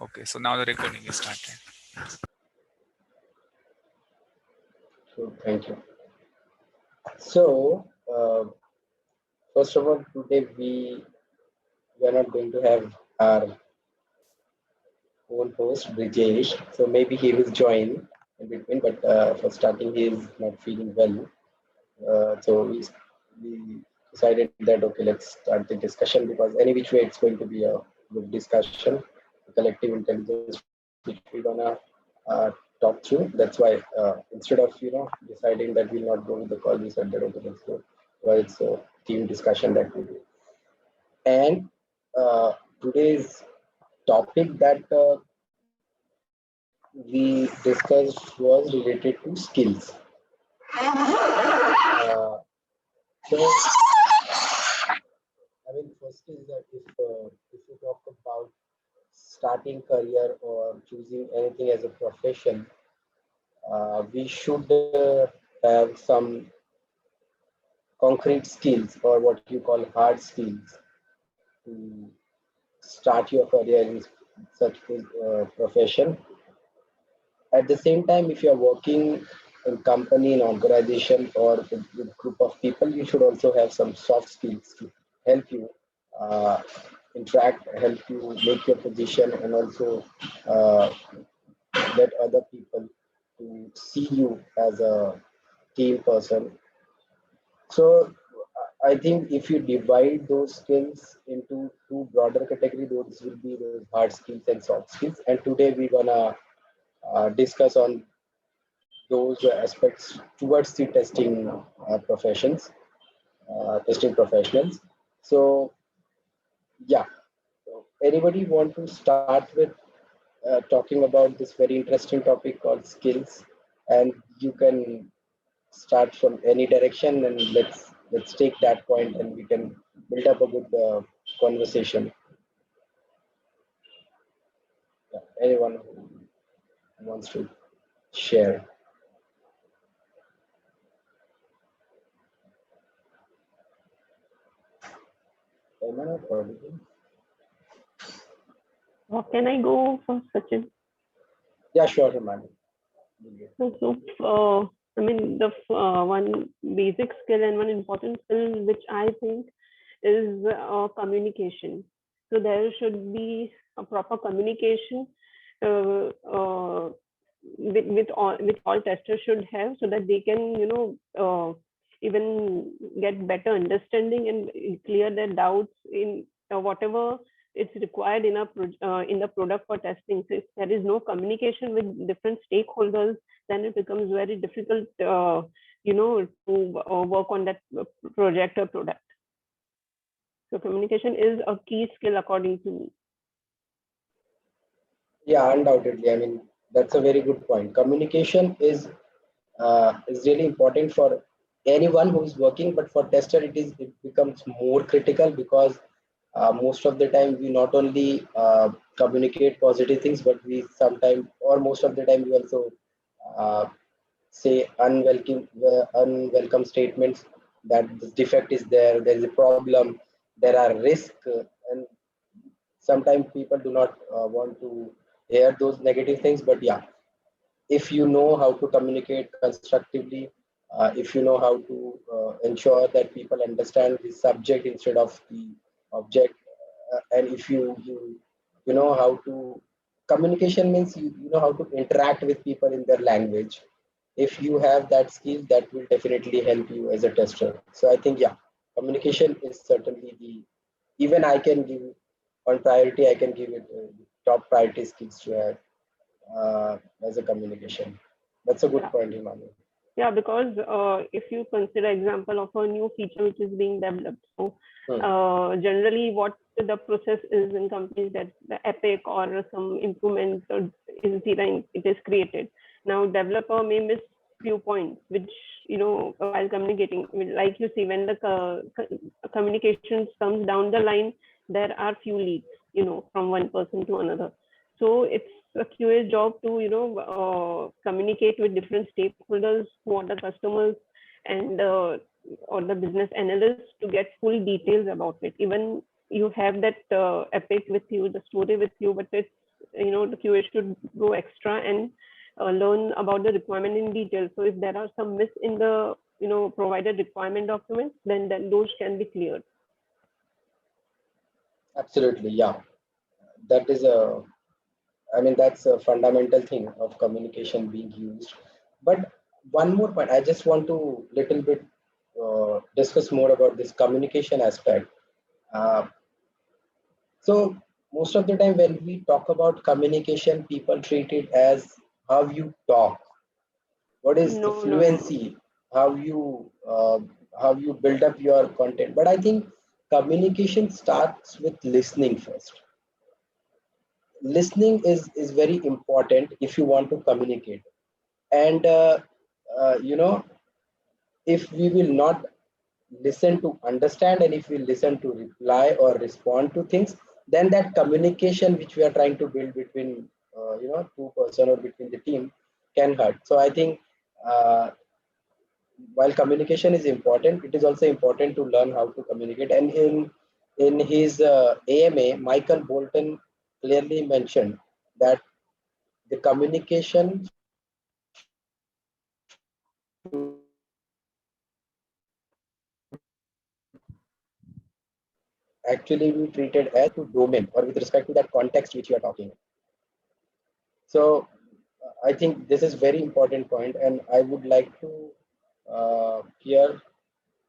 Okay, so now the recording is started. So, thank you. So, first of all, today we are not going to have our own host, Brijesh. So maybe he will join in between, but for starting, he is not feeling well. So we decided that okay, let's start the discussion because any which way it's going to be a good discussion, a collective intelligence which we're gonna talk through. That's why instead of deciding that we'll not go with the call, we said that okay, let's go. Well, it's a team discussion that we do. And today's topic that we discussed was related to skills. So I mean, first is that if you talk about starting career or choosing anything as a profession, we should have some concrete skills or what you call hard skills to start your career in such profession. At the same time, if you are working in company, in organization, or with group of people, you should also have some soft skills to help you uh, interact, help you make your position, and also uh, let other people to see you as a team person. So I think if you divide those skills into two broader categories, those will be those hard skills and soft skills. And today we're gonna discuss on those aspects towards the testing professions, testing professionals. So yeah, so anybody want to start with talking about this very interesting topic called skills, and you can start from any direction, and let's take that point, and we can build up a good conversation. Yeah, anyone who wants to share. Am I not audible? Can I go for Sachin? Yeah, sure, Himani. I mean, the one basic skill and one important skill which I think is communication. So there should be a proper communication uh, uh, with all testers should have, so that they can even get better understanding and clear their doubts in whatever it's required in the product for testing. So if there is no communication with different stakeholders, then it becomes very difficult to work on that project or product. So communication is a key skill according to me. Yeah, undoubtedly. I mean, that's a very good point. Communication is really important for anyone who is working, but for tester, it becomes more critical because most of the time we not only communicate positive things, but we sometimes or most of the time we also uh, say unwelcome statements that this defect is there, there is a problem, there are risks, and sometimes people do not want to hear those negative things. But yeah, if you know how to communicate constructively, if you know how to ensure that people understand the subject instead of the object, and if you know how to communication means you know how to interact with people in their language. If you have that skill, that will definitely help you as a tester. So I think yeah, communication is certainly the, even I can give on priority, I can give it top priority skills to have as a communication. That's a good point, Himani. Yeah, because if you consider example of a new feature which is being developed, so generally what the process is in companies, that the epic or some improvement is designed, it is created. Now developer may miss few points which while communicating, like you see, when the communications comes down the line, there are few leaks from one person to another. So it's a QA's job to communicate with different stakeholders who are the customers and or the business analysts to get full details about it. Even you have that epic with you, the story with you, but it's the QA should go extra and learn about the requirement in detail. So if there are some miss in the provided requirement documents, then those can be cleared. Absolutely, yeah. That is that's a fundamental thing of communication being used. But one more point, I just want to little bit discuss more about this communication aspect. Uh, so most of the time when we talk about communication, people treat it as how you talk, what is the No, no, no. fluency, how you build up your content. But I think communication starts with listening first. Listening is very important if you want to communicate. And you know if we will not listen to understand, and if we listen to reply or respond to things, then that communication which we are trying to build between two person or between the team can hurt. So I think uh, while communication is important, it is also important to learn how to communicate. And in his AMA, Michael Bolton clearly mentioned that the communication actually be treated as to domain or with respect to that context which you are talking. So I think this is very important point, and I would like to hear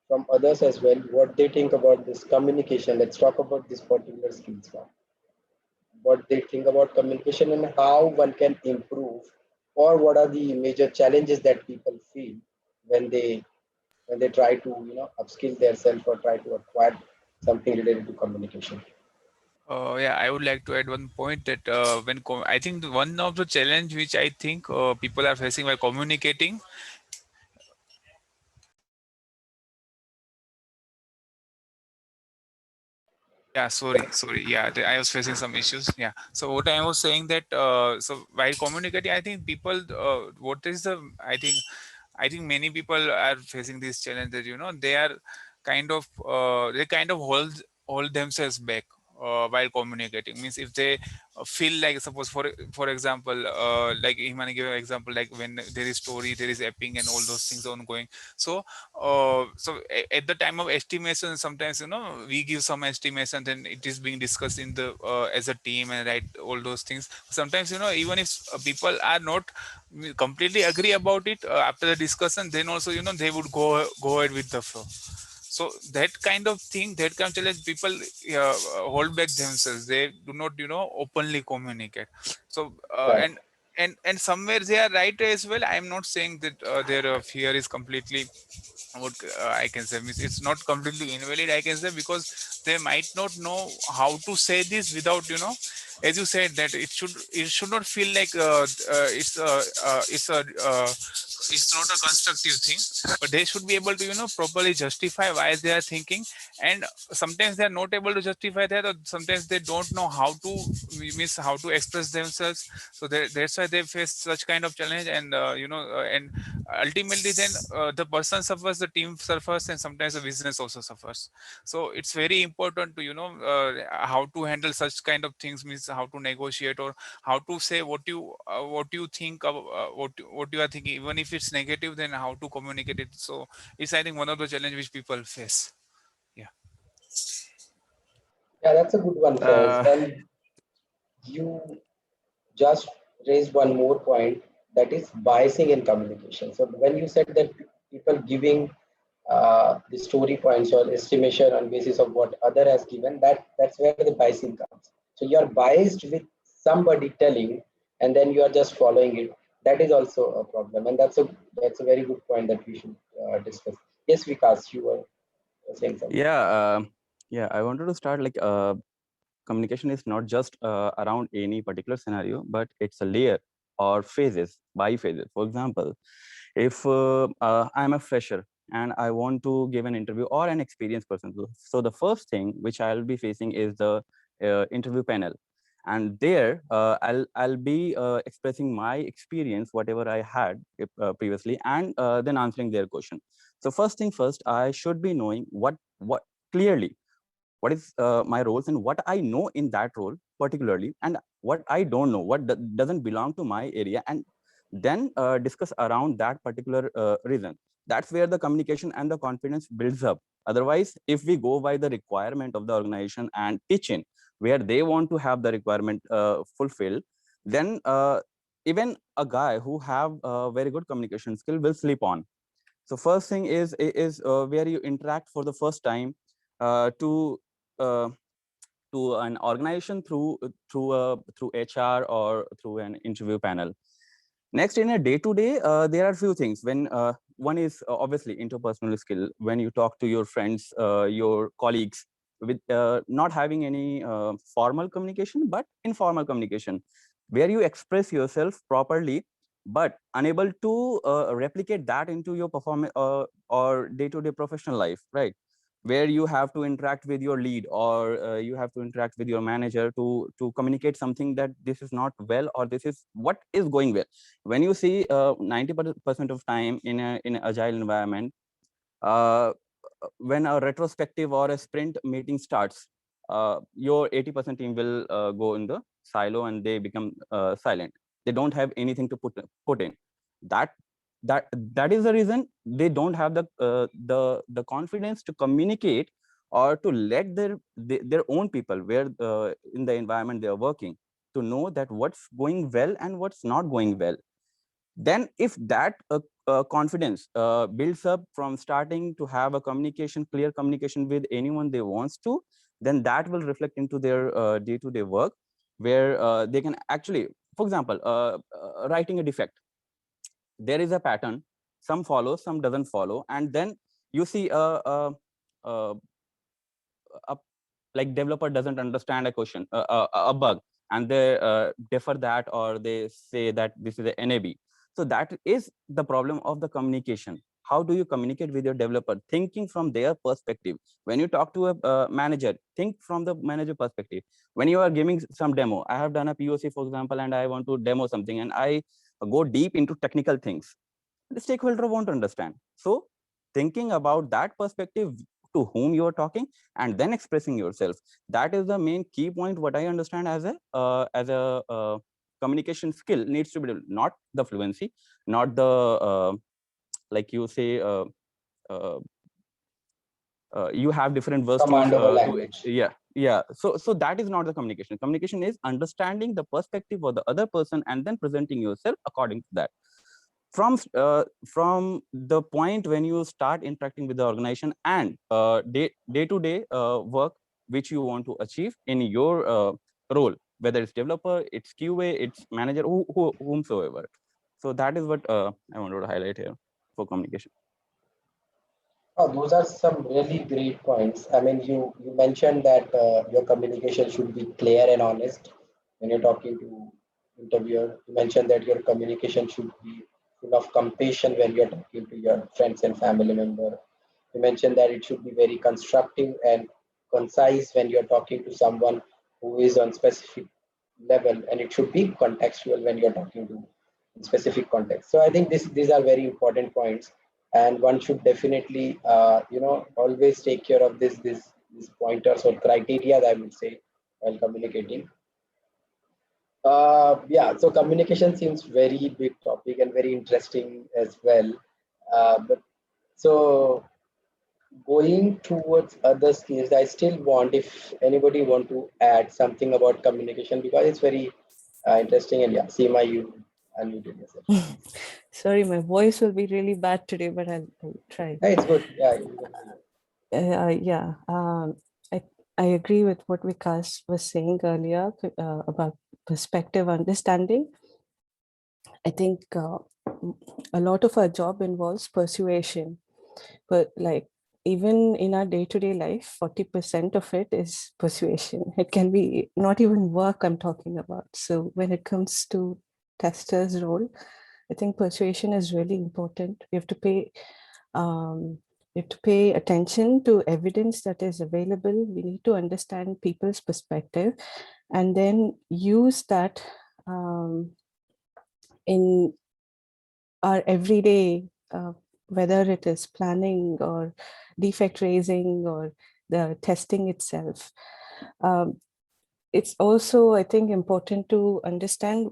from others as well what they think about this communication. Let's talk about this particular skills now. What they think about communication and how one can improve, or what are the major challenges that people feel when they try to upskill themselves or try to acquire something related to communication. Yeah, I would like to add one point that I think one of the challenge which I think people are facing while communicating. Yeah, sorry. Yeah, I was facing some issues. Yeah. So what I was saying that so while communicating, I think people what is the I think many people are facing this challenge that they are they kind of hold themselves back while communicating. Means if they feel like, suppose for example, like Himani give an example, like when there is story, there is epping and all those things ongoing. So at the time of estimation, sometimes we give some estimation, then it is being discussed in the as a team and write all those things. Sometimes even if people are not completely agree about it after the discussion, then also they would go ahead with the flow. So that kind of thing, that kind of challenge, people hold back themselves. They do not openly communicate. So Right. and somewhere they are right as well. I am not saying that their fear is completely what I can say, means it's not completely invalid, I can say, because they might not know how to say this without as you said, that it should not feel like it's not a constructive thing, but they should be able to properly justify why they are thinking. And sometimes they are not able to justify that, or sometimes they don't know how to means how to express themselves. So that's why they face such kind of challenge. And and ultimately then the person suffers, the team suffers, and sometimes the business also suffers. So it's very important to how to handle such kind of things, means how to negotiate, or how to say what you think of what you are thinking, even if it's negative, then how to communicate it. So it's, I think, one of the challenge which people face. Yeah. Yeah, that's a good one, Faiz. Uh, And you just raised one more point, that is biasing in communication. So when you said that people giving the story points or estimation on basis of what other has given, that's where the biasing comes. So you are biased with somebody telling, and then you are just following it. That is also a problem, and that's a very good point that we should discuss. Yes, Vikas, you were saying something. yeah, yeah. I wanted to start like communication is not just around any particular scenario, but it's a layer or phases by phases. For example, if I'm a fresher and I want to give an interview, or an experienced person, so the first thing which I'll be facing is the interview panel, and there I'll be expressing my experience, whatever I had previously, and then answering their question. So first thing first, I should be knowing what clearly what is my roles and what I know in that role particularly, and what I don't know, what doesn't belong to my area, and then discuss around that particular reason. That's where the communication and the confidence builds up. Otherwise, if we go by the requirement of the organization and pitch in where they want to have the requirement fulfilled, then even a guy who have a very good communication skill will sleep on. So first thing is where you interact for the first time to uh, to an organization through HR or through an interview panel. Next, in a day-to-day, there are few things. When one is obviously interpersonal skill, when you talk to your friends, your colleagues, with not having any formal communication, but informal communication, where you express yourself properly, but unable to replicate that into your performance or day-to-day professional life, right? Where you have to interact with your lead, or you have to interact with your manager to communicate something that this is not well, or this is what is going well. When you see 90% of time in an agile environment, uh, when a retrospective or a sprint meeting starts, your 80% team will go in the silo and they become silent. They don't have anything to put in. That that is the reason they don't have the confidence to communicate or to let their own people where in the environment they are working to know that what's going well and what's not going well. Then if that confidence builds up from starting to have a communication, clear communication with anyone they wants to, then that will reflect into their day-to-day work, where they can actually, for example, writing a defect, there is a pattern, some follow, some doesn't follow, and then you see a, a like developer doesn't understand a question, a bug, and they defer that, or they say that this is a NAB. So that is the problem of the communication. How do you communicate with your developer, thinking from their perspective? When you talk to a manager, think from the manager perspective. When you are giving some demo, I have done a POC, for example, and I want to demo something, and I go deep into technical things, the stakeholder won't understand. So thinking about that perspective, to whom you are talking, and then expressing yourself, that is the main key point. What I understand as a communication skill needs to be developed, not the fluency, not the like you say uh, you have different words to use Command over language. yeah. So that is not the communication. Communication is understanding the perspective of the other person and then presenting yourself according to that. From the point when you start interacting with the organization and day-to-day work which you want to achieve in your role, whether it's developer, it's QA, it's manager, whomsoever. So that is what I wanted to highlight here for communication. Oh, those are some really great points. I mean, you mentioned that your communication should be clear and honest when you're talking to interviewer. You mentioned that your communication should be full of compassion when you're talking to your friends and family member. You mentioned that it should be very constructive and concise when you're talking to someone who is on specific level, and it should be contextual when you're talking to in specific context. So I think these are very important points, and one should definitely always take care of these pointers or criteria, I would say, while communicating. Yeah, so communication seems very big topic and very interesting as well. But so going towards other skills, I still want, if anybody want to add something about communication, because it's very interesting. And yeah, Seema, you unmuted yourself. Sorry, my voice will be really bad today, but I'll try. Yeah, it's good. Yeah. Yeah, I agree with what Vikas was saying earlier about perspective understanding. I think a lot of our job involves persuasion, but like even in our day-to-day life, 40% of it is persuasion. It can be not even work I'm talking about. So when it comes to tester's role, I think persuasion is really important. You have to pay attention to evidence that is available. We need to understand people's perspective and then use that in our everyday, whether it is planning or defect raising or the testing itself. It's also, I think, important to understand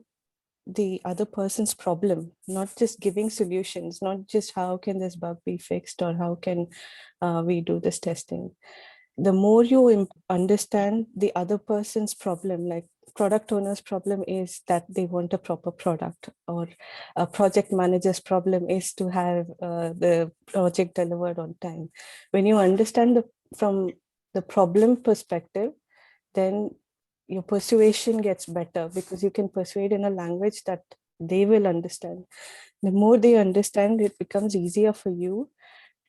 the other person's problem, not just giving solutions, not just how can this bug be fixed or how can we do this testing. The more you understand the other person's problem, like product owner's problem is that they want a proper product, or a project manager's problem is to have the project delivered on time. When you understand from the problem perspective, then your persuasion gets better, because you can persuade in a language that they will understand. The more they understand, it becomes easier for you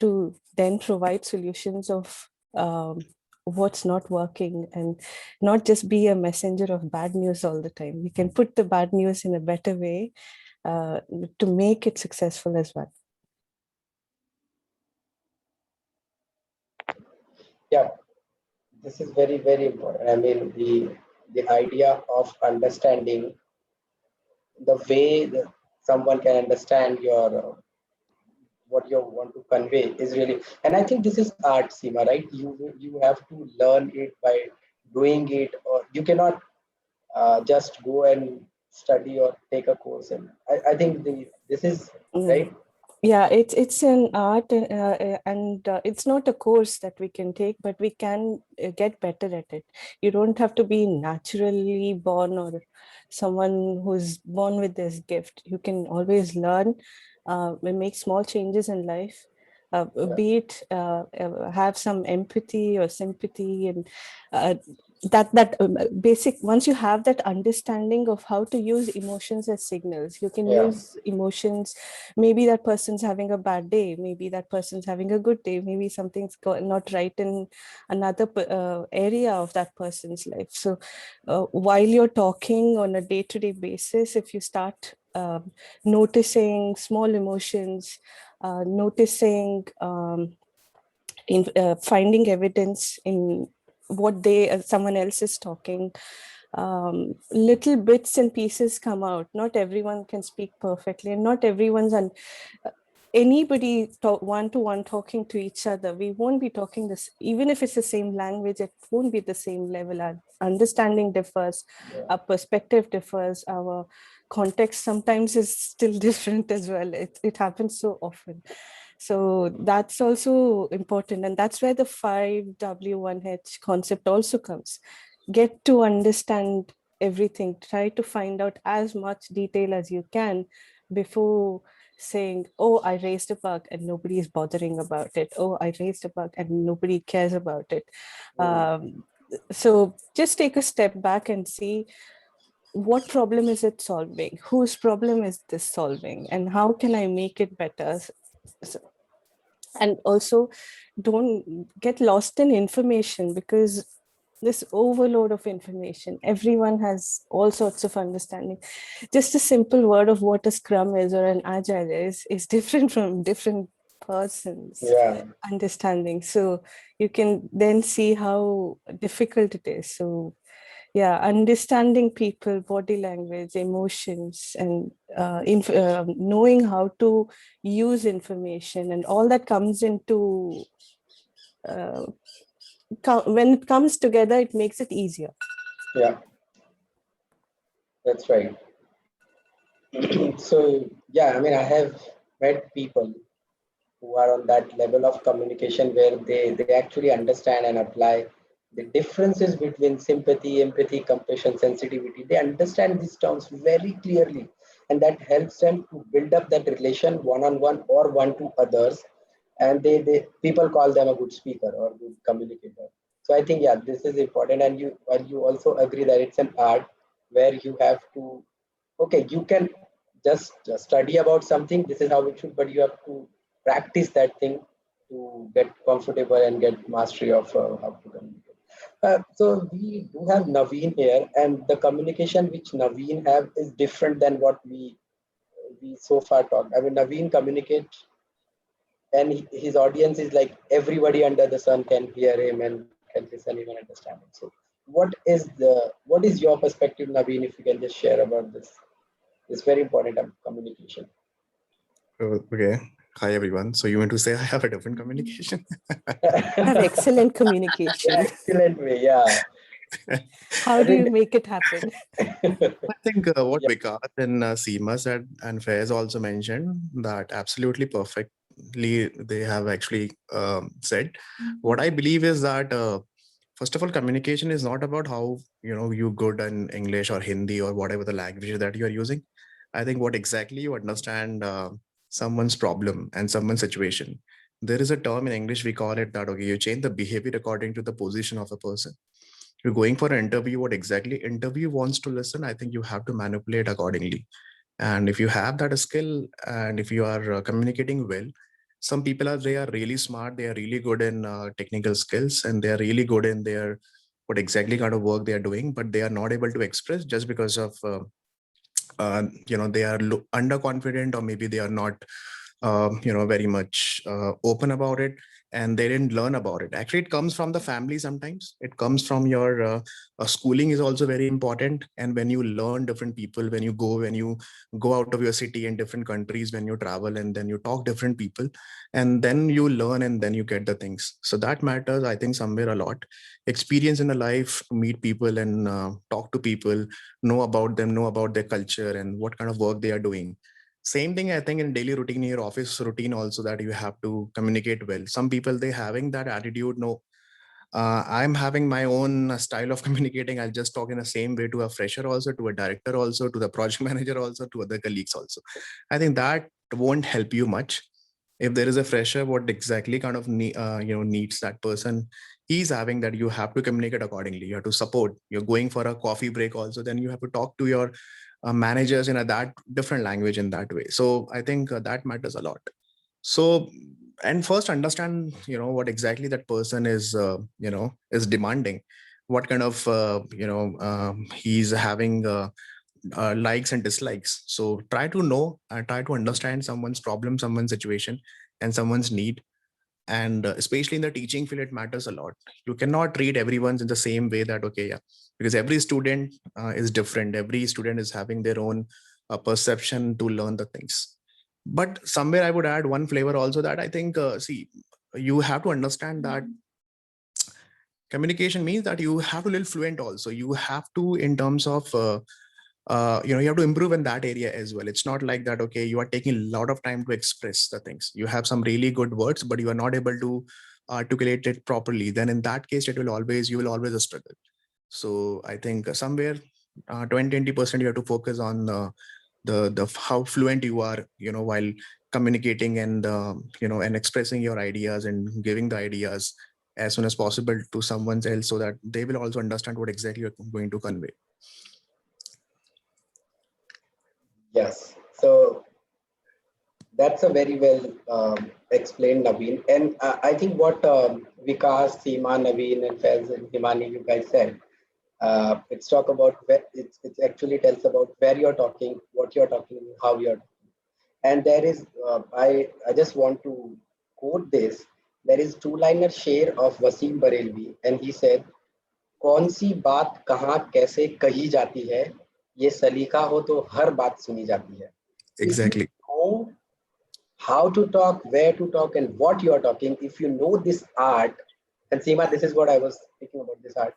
to then provide solutions of what's not working, and not just be a messenger of bad news all the time. You can put the bad news in a better way to make it successful as well. Yeah, this is very, very important. I mean, the idea of understanding the way that someone can understand your what you want to convey is really, and I think this is art, Seema, right? You have to learn it by doing it, or you cannot just go and study or take a course. And I think this is right. Yeah, it's an art, and it's not a course that we can take, but we can get better at it. You don't have to be naturally born or someone who's born with this gift. You can always learn, make small changes in life, be it have some empathy or sympathy, and that basic, once you have that understanding of how to use emotions as signals, you can use emotions. Maybe that person's having a bad day, maybe that person's having a good day, maybe something's not right in another area of that person's life. So while you're talking on a day-to-day basis, if you start noticing small emotions, noticing finding evidence in what someone else is talking, little bits and pieces come out. Not everyone can speak perfectly, and not everyone's anybody one-to-one talking to each other. We won't be talking this, even if it's the same language, it won't be the same level. Our understanding differs, our perspective differs, our context sometimes is still different as well. It happens so often. So that's also important. And that's where the 5W1H concept also comes. Get to understand everything. Try to find out as much detail as you can before saying, oh, I raised a bug and nobody is bothering about it. Oh, I raised a bug and nobody cares about it. So just take a step back and see, what problem is it solving? Whose problem is this solving? And how can I make it better? And also, don't get lost in information, because this overload of information, everyone has all sorts of understanding. Just a simple word of what a Scrum is or an Agile is different from different persons understanding. So you can then see how difficult it is. So yeah, understanding people, body language, emotions, and knowing how to use information, and all that comes into when it comes together, it makes it easier. Yeah, that's right. So yeah, I mean, I have met people who are on that level of communication where they actually understand and apply the differences between sympathy, empathy, compassion, sensitivity. They understand these terms very clearly, and that helps them to build up that relation one-on-one or one to others. And they people call them a good speaker or good communicator. So I think, yeah, this is important. And while you also agree that it's an art where you have to, okay, you can just study about something, this is how it should, but you have to practice that thing to get comfortable and get mastery of how to communicate. So we do have Naveen here, and the communication which Naveen have is different than what we so far talked. I mean, Naveen communicate, and his audience is like everybody under the sun can hear him and can listen him and understand him. So what is your perspective, Naveen, if you can just share about this very important communication? Okay. Hi everyone. So you meant to say I have a different communication? Have excellent communication. Yeah, excellent way. Yeah. How I do you think make it happen? I think what Yeah. Vikas and Seema said and Faiz also mentioned, that absolutely perfectly they have actually said. What I believe is that first of all, communication is not about how you good in English or Hindi or whatever the language that you are using. I think what exactly you understand someone's problem and someone's situation. There is a term in English, we call it that, okay, you change the behavior according to the position of a person. You're going for an interview, what exactly interview wants to listen, I think you have to manipulate accordingly. And if you have that skill, and if you are communicating well, some people are, they are really smart, they are really good in technical skills, and they are really good in their what exactly kind of work they are doing, but they are not able to express just because of they are underconfident, or maybe they are not very much open about it, and they didn't learn about it. Actually, it comes from the family. Sometimes it comes from your schooling is also very important. And when you learn different people, when you go out of your city in different countries, when you travel and then you talk different people, and then you learn and then you get the things. So that matters, I think, somewhere a lot. Experience in the life, meet people and talk to people, know about them, know about their culture and what kind of work they are doing. Same thing, I think, in daily routine, your office routine also, that you have to communicate well. Some people, they having that attitude, no, I'm having my own style of communicating. I'll just talk in the same way to a fresher also, to a director also, to the project manager also, to other colleagues also. I think that won't help you much. If there is a fresher, what exactly kind of needs that person he's having, that you have to communicate accordingly. You have to support. You're going for a coffee break also, then you have to talk to your managers in a that different language in that way. So I think that matters a lot. So, and first understand what exactly that person is is demanding, what kind of he's having likes and dislikes. So try to know, try to understand someone's problem, someone's situation, and someone's need. And especially in the teaching field, it matters a lot. You cannot treat everyone's in the same way, that okay, yeah, because every student is different. Every student is having their own perception to learn the things. But somewhere I would add one flavor also, that I think see, you have to understand that communication means that you have to little fluent also. You have to, in terms of you have to improve in that area as well. It's not like that, okay, you are taking a lot of time to express the things. You have some really good words, but you are not able to articulate it properly. Then in that case, you will always struggle. So I think somewhere 20% you have to focus on the how fluent you are, while communicating and and expressing your ideas and giving the ideas as soon as possible to someone else, so that they will also understand what exactly you're going to convey. Yes. So that's a very well explained, Naveen. And I think what Vikas, Seema, Naveen, and Faiz and Himani, you guys said, it's talk about where it actually tells about where you're talking, what you're talking, how you're talking. And there is, I just want to quote this. There is two-liner share of Wasim Barelvi, and he said, कौन सी बात कहाँ कैसे कही जाती है, ये सलीका हो तो हर बात सुनी जाती है. If you Exactly. know how to talk, where to talk, and what you are talking, if you know this art, and Seema, this is what I was thinking about this art,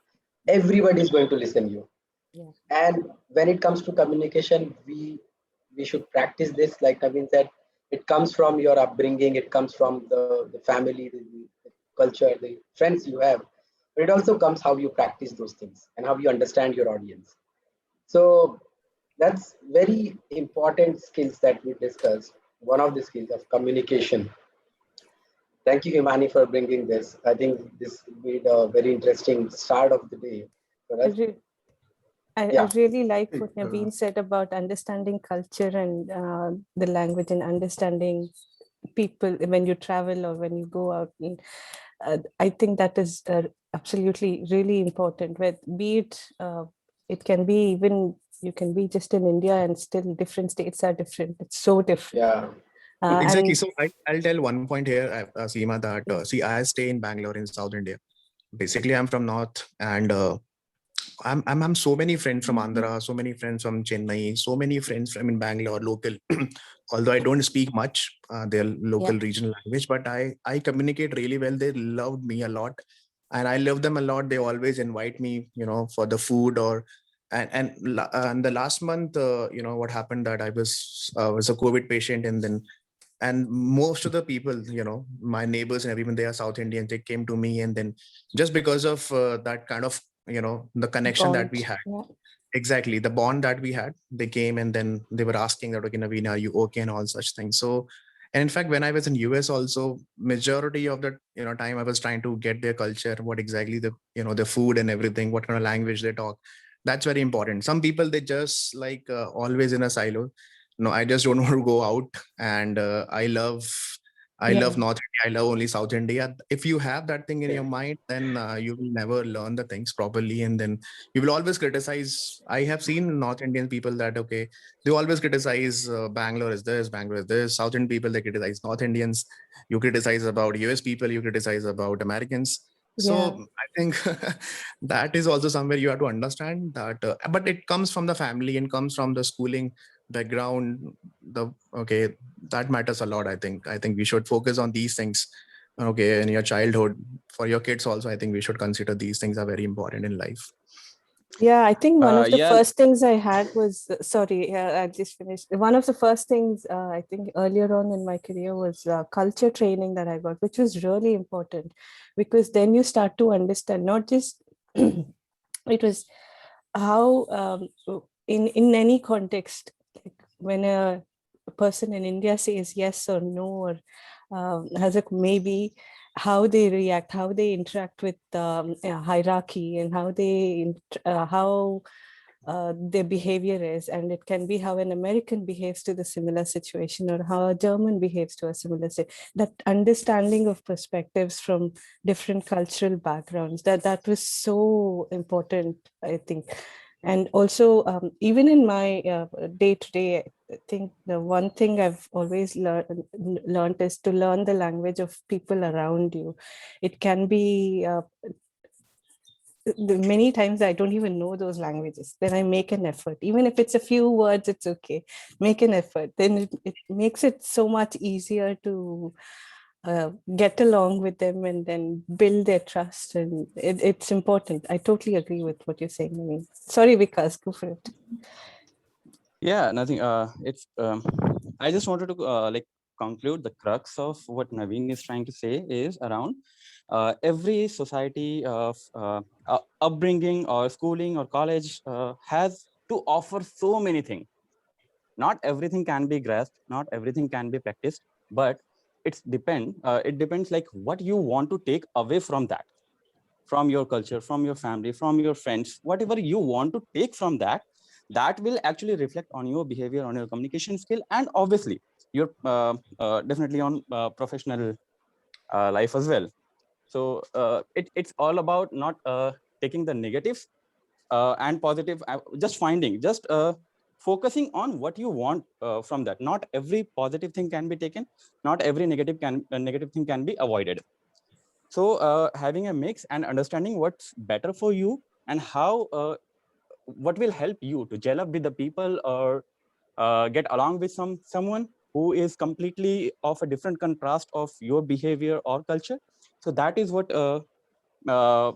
everybody is going to listen you. Yeah. And when it comes to communication, we should practice this. Like Naveen said, it comes from your upbringing, it comes from the family, the culture, the friends you have. But it also comes how you practice those things and how you understand your audience. So that's very important skills that we discussed. One of the skills of communication. Thank you, Himani, for bringing this. I think this made a very interesting start of the day for us. I really like Hey, what Naveen said about understanding culture and the language, and understanding people when you travel or when you go out. And, I think that is absolutely really important. With be it, it can be even, you can be just in India and still different states are different. It's so different. Yeah. Exactly. And So I'll tell one point here, Seema, that see, I stay in Bangalore in South India. Basically, I'm from North, and I'm so many friends from Andhra, so many friends from Chennai, so many friends from in Bangalore, local. Although I don't speak much their local regional language, but I communicate really well. They loved me a lot, and I love them a lot. They always invite me, for the food or and the last month, what happened that I was a COVID patient, and most of the people, my neighbors and everyone, they are South Indians. They came to me, and then just because of that kind of, the connection that we Bond. had, Yeah. exactly the bond that we had, they came and then they were asking that, okay, Naveen, are you okay, and all such things. So, and in fact, when I was in US also, majority of the time I was trying to get their culture, what exactly the food and everything, what kind of language they talk. That's very important. Some people, they just like always in a silo. No, I just don't want to go out. And I Yeah. love North India. I love only South India. If you have that thing in your mind, then you will never learn the things properly, and then you will always criticize. I have seen North Indian people that, okay, they always criticize Bangalore is this, Bangalore is this. South Indian people, they criticize North Indians. You criticize about US people, you criticize about Americans. Yeah. So I think that is also somewhere you have to understand that. But it comes from the family and comes from the schooling background. Okay, that matters a lot. I think we should focus on these things. Okay, in your childhood, for your kids also, I think we should consider these things are very important in life. Yeah, I think one of the Yeah. first things I had was, sorry, I just finished. One of the first things I think earlier on in my career was culture training that I got, which was really important, because then you start to understand not just it was how in any context, like when a person in India says yes or no, or has a maybe, how they react, how they interact with hierarchy, and how how their behavior is. And it can be how an American behaves to the similar situation, or how a German behaves to a similar situation. That understanding of perspectives from different cultural backgrounds, that was so important, I think. And also, even in my day to day, I think the one thing I've always learned is to learn the language of people around you. It can be many times I don't even know those languages. Then I make an effort, even if it's a few words, it's okay. Make an effort. Then it makes it so much easier to get along with them and then build their trust. And it's important. I totally agree with what you're saying. I mean, sorry, Vikas, go for it. Yeah, nothing. I just wanted to conclude the crux of what Naveen is trying to say is around every society of upbringing or schooling or college has to offer so many things. Not everything can be grasped, not everything can be practiced, but it depends like what you want to take away from that, from your culture, from your family, from your friends, whatever you want to take from that, that will actually reflect on your behavior, on your communication skill, and obviously your definitely on professional life as well. So it's all about not taking the negatives and positive, just focusing on what you want from that. Not every positive thing can be taken, not every negative thing can be avoided. So having a mix and understanding what's better for you, and how what will help you to gel up with the people, or get along with someone who is completely of a different contrast of your behavior or culture. So that is what uh,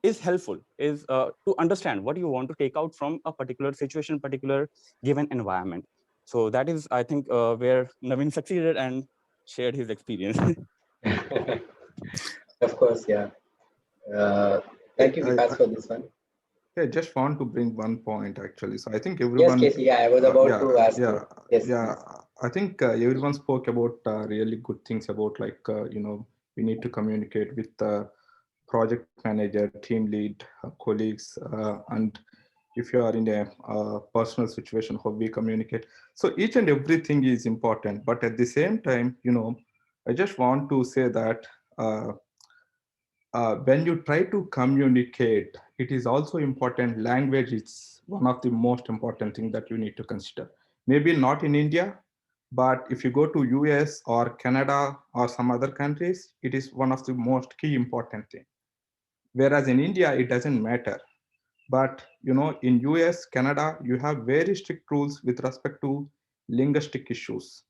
is helpful, is to understand what you want to take out from a particular situation, particular given environment. So that is, I think, where Naveen succeeded and shared his experience. Of course, yeah. Thank you, Vikas, for this one. I just want to bring one point actually. So I think Yes, everyone, Casey, yeah, I was about yeah, to ask yeah, you. Yes, yeah. please. I think everyone spoke about really good things about we need to communicate with the project manager, team lead, colleagues, and if you are in a personal situation, how we communicate. So each and everything is important. But at the same time, I just want to say that when you try to communicate, it is also important. Language is one of the most important thing that you need to consider. Maybe not in India, but if you go to US or Canada or some other countries, it is one of the most key important thing. Whereas in India, it doesn't matter. But in US, Canada, you have very strict rules with respect to linguistic issues.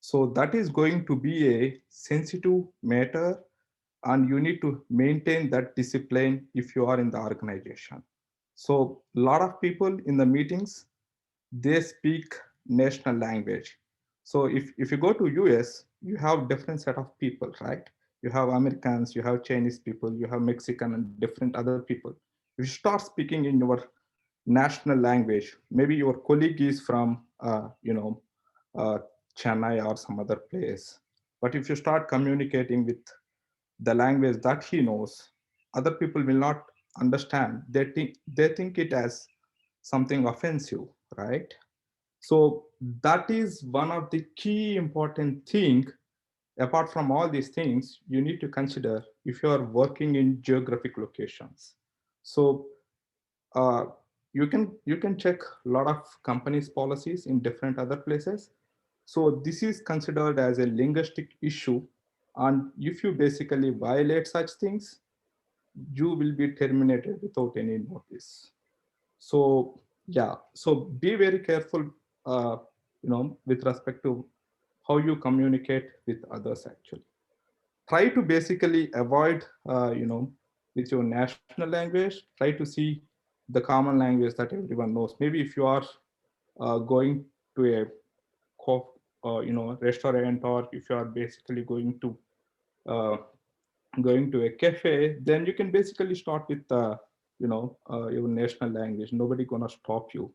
So that is going to be a sensitive matter, and you need to maintain that discipline if you are in the organization. So a lot of people in the meetings, they speak national language. So if you go to US, you have different set of people, right? You have Americans, you have Chinese people, you have Mexican and different other people. If you start speaking in your national language, maybe your colleague is from uh, Chennai or some other place, but if you start communicating with the language that he knows, other people will not understand. They think it as something offensive, right? So that is one of the key important thing. Apart from all these things, you need to consider if you are working in geographic locations. So uh, you can check a lot of companies' policies in different other places. So this is considered as a linguistic issue, and if you basically violate such things, you will be terminated without any notice. So yeah, so be very careful, with respect to how you communicate with others. Actually, try to basically avoid, with your national language. Try to see the common language that everyone knows. Maybe if you are going to a restaurant, or if you are basically uh, going to a cafe, then you can basically start with your national language. Nobody gonna stop you.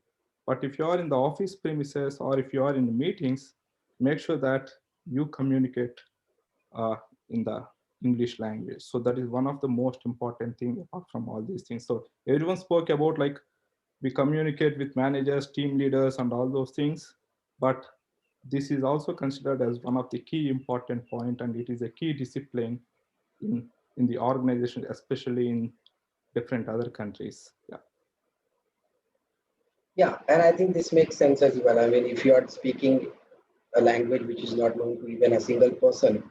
But if you are in the office premises, or if you are in meetings, make sure that you communicate uh, in the English language. So that is one of the most important thing apart from all these things. So everyone spoke about, like, we communicate with managers, team leaders, and all those things, but this is also considered as one of the key important point, and it is a key discipline in the organization, especially in different other countries. Yeah. Yeah, and I think this makes sense as well. I mean, if you are speaking a language which is not known to even a single person,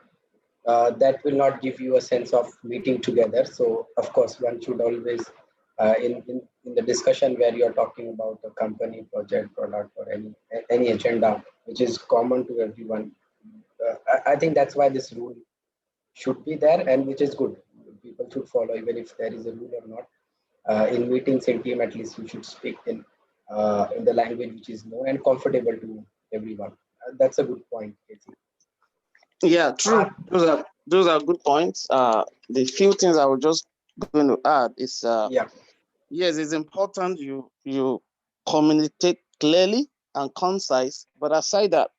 that will not give you a sense of meeting together. So, of course, one should always, in the discussion where you are talking about a company, project, product, or any agenda which is common to everyone, I think that's why this rule should be there, and which is good. People should follow, even if there is a rule or not. In meetings in team, at least you should speak in the language which is known and comfortable to everyone. That's a good point, Casey. Yeah, true. Those are good points. The few things I was just going to add is Yeah. yes, it's important you communicate clearly and concise, but aside that,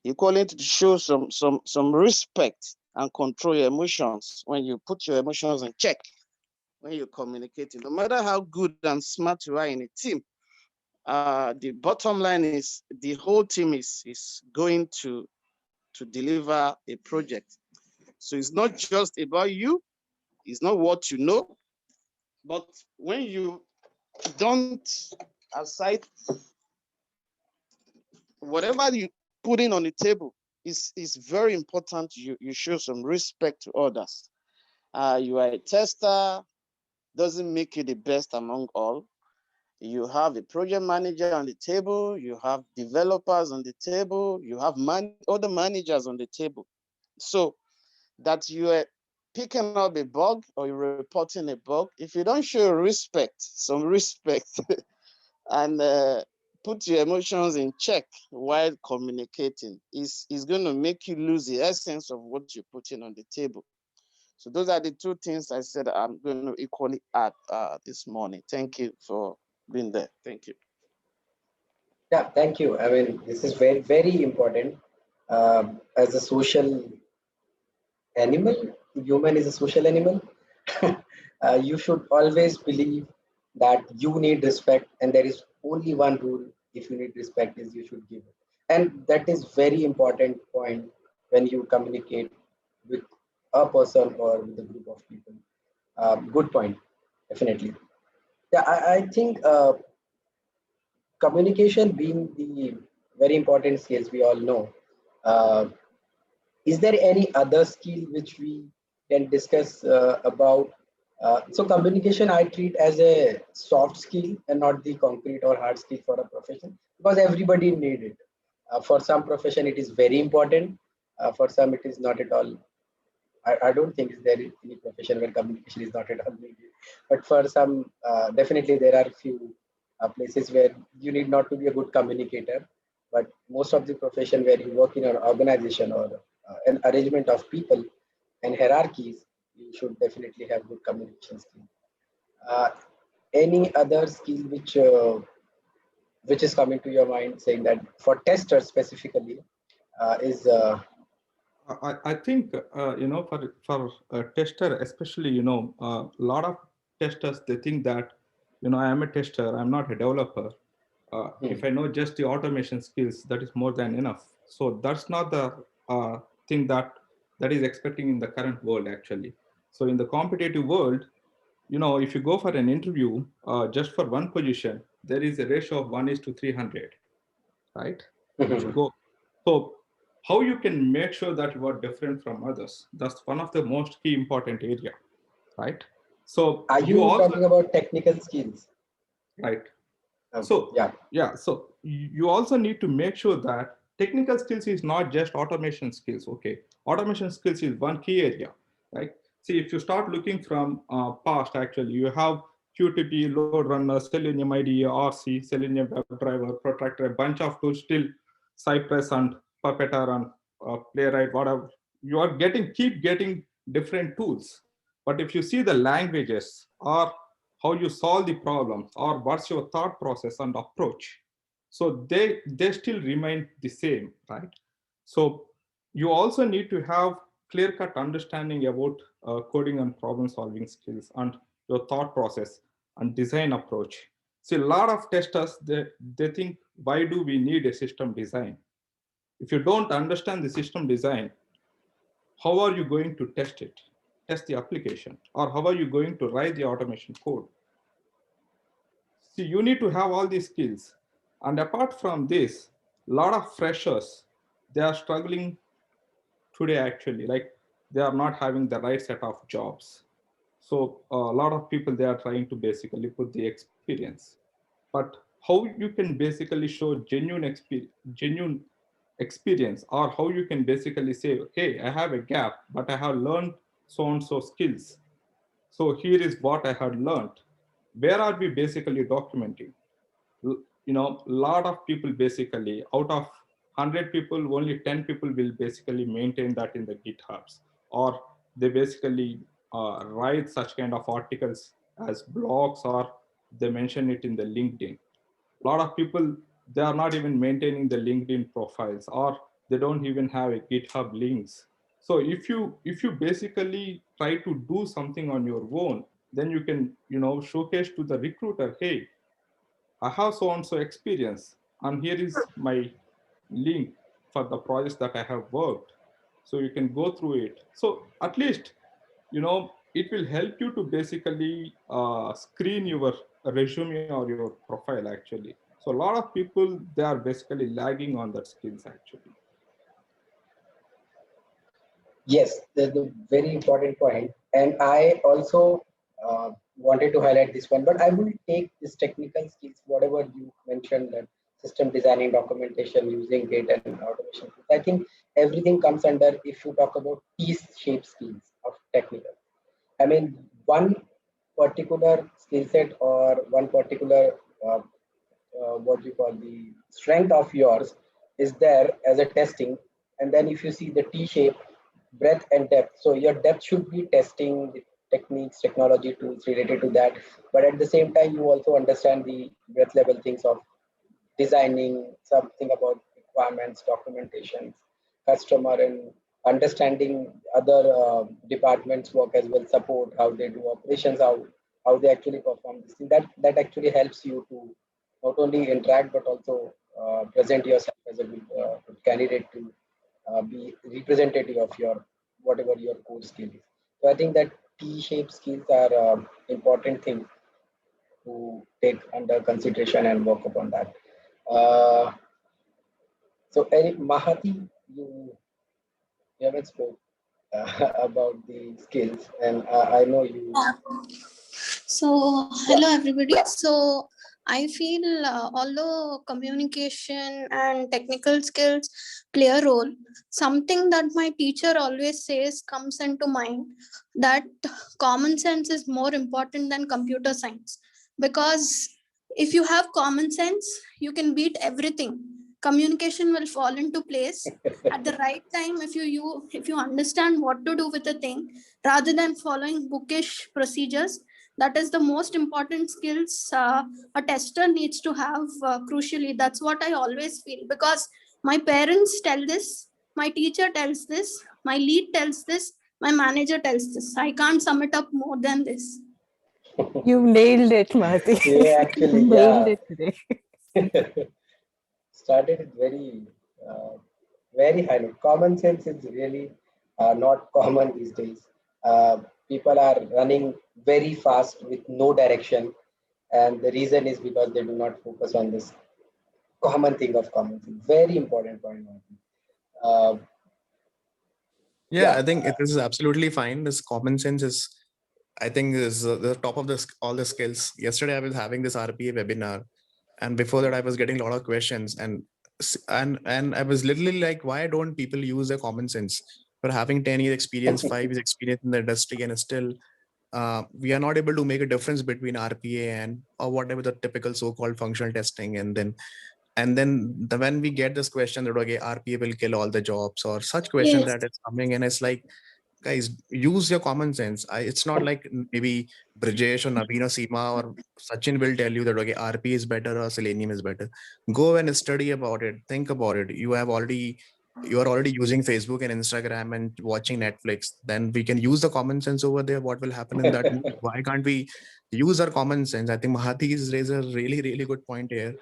equally to show some respect and control your emotions when you put your emotions in check when you're communicating. No matter how good and smart you are in a team, the bottom line is the whole team is going to deliver a project. So it's not just about you, it's not what you know, but when you don't aside whatever you put in on the table is very important. You show some respect to others. You are a tester, doesn't make you the best among all. You have a project manager on the table, you have developers on the table, you have other managers on the table. So that you are picking up a bug or you're reporting a bug, if you don't show some respect, and put your emotions in check while communicating, is going to make you lose the essence of what you're putting on the table. So those are the two things I said I'm going to equally add this morning. Thank you for being there. Thank you. Yeah, thank you. I mean, this is very, very important. As a social animal, human is a social animal. You should always believe that you need respect, and there is only one rule. If you need respect, is you should give it, and that is very important point when you communicate with a person or with a group of people. Good point, definitely. Yeah, I think communication being the very important skills we all know. Uh, is there any other skill which we can discuss about So communication I treat as a soft skill and not the concrete or hard skill for a profession, because everybody need it. For some profession, it is very important. For some, it is not at all. I don't think there is any profession where communication is not at all needed. But for some, definitely there are few places where you need not to be a good communicator. But most of the profession where you work in an organization or an arrangement of people and hierarchies, you should definitely have good communication skills. Uh, any other skill which is coming to your mind, saying that for testers specifically is I think for a tester, especially a lot of testers, they think that I am a tester, I'm not a developer. If I know just the automation skills, that is more than enough. So that's not the thing that is expecting in the current world actually. So in the competitive world, if you go for an interview just for one position, there is a ratio of 1:300, right? If you go, so how you can make sure that you are different from others? That's one of the most key important area, right? So are you you also, talking about technical skills? right? Okay. So yeah, so you also need to make sure that technical skills is not just automation skills. Okay, automation skills is one key area, right? See, if you start looking from past, actually, you have QTP, load runner, Selenium IDE, RC, Selenium WebDriver, Protractor, a bunch of tools still, Cypress and Puppeteer and Playwright, whatever. You are keep getting different tools. But if you see the languages or how you solve the problems or what's your thought process and approach, so they still remain the same, right? So you also need to have clear-cut understanding about coding and problem solving skills and your thought process and design approach. See, a lot of testers, they think, why do we need a system design? If you don't understand the system design, how are you going to test the application, or how are you going to write the automation code? See, you need to have all these skills. And apart from this, a lot of freshers, they are struggling today actually, like they are not having the right set of jobs. So a lot of people, they are trying to basically put the experience. But how you can basically show genuine experience, or how you can basically say, hey, I have a gap, but I have learned so and so skills. So here is what I had learned. Where are we basically documenting? A lot of people basically, out of 100 people, only 10 people will basically maintain that in the GitHubs, or they basically write such kind of articles as blogs, or they mention it in the LinkedIn. A lot of people, they are not even maintaining the LinkedIn profiles, or they don't even have a GitHub links. So if you basically try to do something on your own, then you can showcase to the recruiter, hey, I have so and so experience, and here is my link for the projects that I have worked. So you can go through it. So at least, it will help you to basically screen your resume or your profile actually. So a lot of people, they are basically lagging on that skills actually. yes, that's a very important point. And I also wanted to highlight this one, but I will take this technical skills, whatever you mentioned, that system designing, documentation, using data and automation. I think everything comes under, if you talk about T-shaped skills of technical. I mean, one particular skill set or one particular what you call the strength of yours is there as a testing, and then if you see the T-shape, breadth and depth, so your depth should be testing the techniques, technology tools related to that, but at the same time you also understand the breadth level things of designing, something about requirements, documentations, customer, and understanding other departments work as well, support, how they do operations, how they actually perform this thing. That actually helps you to not only interact but also present yourself as a good candidate to be representative of your whatever your core skill is. So I think that T-shaped skills are important thing to take under consideration and work upon that. Uh, so Eric Mahati, you haven't spoke. about the skills, and I know you. So, Yeah. hello everybody. So, I feel although communication and technical skills play a role, something that my teacher always says comes into mind, that common sense is more important than computer science. Because if you have common sense, you can beat everything. Communication will fall into place at the right time if you understand what to do with a thing rather than following bookish procedures. That is the most important skills a tester needs to have, crucially. That's what I always feel, because my parents tell this, my teacher tells this, my lead tells this, my manager tells this. I can't sum it up more than this. You nailed it, Mahati. Yeah, actually, Nailed yeah. it today. Started it very high note. Common sense is really not common these days. People are running very fast with no direction, and the reason is because they do not focus on this common thing of common sense. Very important point. Uh, Yeah, yeah, I think it is absolutely fine. This common sense is, I think, is the top of this all the skills. Yesterday, I was having this RPA webinar, and before that, I was getting a lot of questions, and I was literally like, why don't people use their common sense? For having 10 years experience, 5 years experience in the industry, and still we are not able to make a difference between RPA and or whatever the typical so-called functional testing, when we get this question that okay, RPA will kill all the jobs or such question Yes. that is coming, and it's like, guys, use your common sense. It's not like maybe Brajesh or Naveen or Seema or Sachin will tell you that okay, RP is better or Selenium is better. Go and study about it. Think about it. You are already using Facebook and Instagram and watching Netflix. Then we can use the common sense over there. What will happen in that movie? Why can't we use our common sense? I think Mahati has raised a really, really good point here.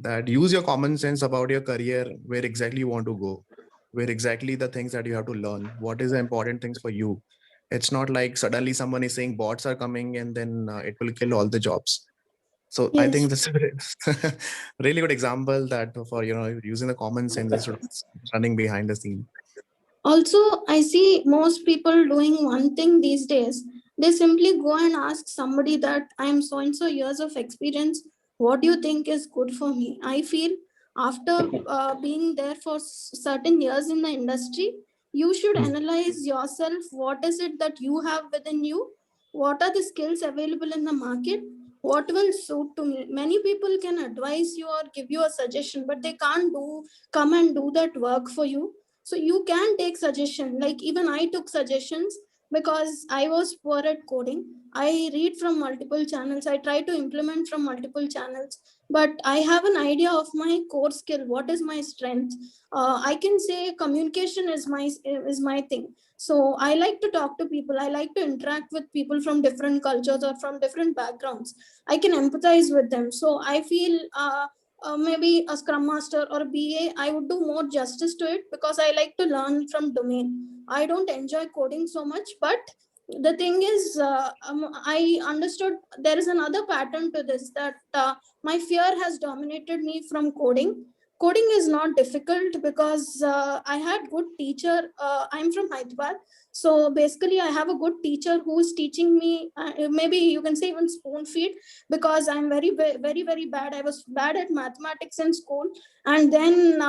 That use your common sense about your career, where exactly you want to go, where exactly the things that you have to learn, what is the important things for you. It's not like suddenly someone is saying bots are coming and then it will kill all the jobs. So I Yes. think this is a really good example that for using the common sense instead of running behind the scene. Also, I see most people doing one thing these days. They simply go and ask somebody that I am so and so years of experience. What do you think is good for me? I feel after being there for certain years in the industry, you should analyze yourself. What is it that you have within you? What are the skills available in the market? What will suit to me? Many people can advise you or give you a suggestion, but they can't come and do that work for you. So you can take suggestion. Like even I took suggestions because I was poor at coding. I read from multiple channels, I try to implement from multiple channels, but I have an idea of my core skill. What is my strength? I can say communication is my thing. So I like to talk to people, I like to interact with people from different cultures or from different backgrounds. I can empathize with them. So I feel maybe a scrum master or a BA, I would do more justice to it because I like to learn from domain. I don't enjoy coding so much, but the thing is, I understood there is another pattern to this, that my fear has dominated me from coding. Coding is not difficult because I had good teacher. I'm from Hyderabad, so basically I have a good teacher who is teaching me. Maybe you can say even spoon feed, because I'm very bad. I was bad at mathematics in school, and then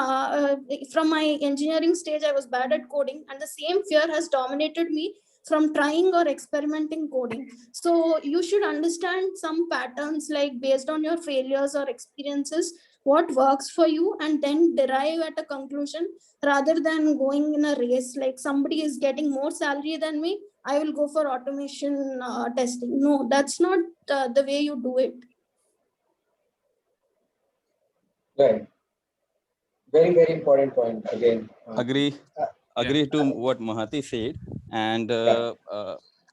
from my engineering stage I was bad at coding, and the same fear has dominated me from trying or experimenting coding. So you should understand some patterns, like based on your failures or experiences, what works for you, and then derive at a conclusion, rather than going in a race like somebody is getting more salary than me, I will go for automation testing. No, that's not the way you do it. right. Very important point again. Agree Uh, agree to what Mahati said, and yeah.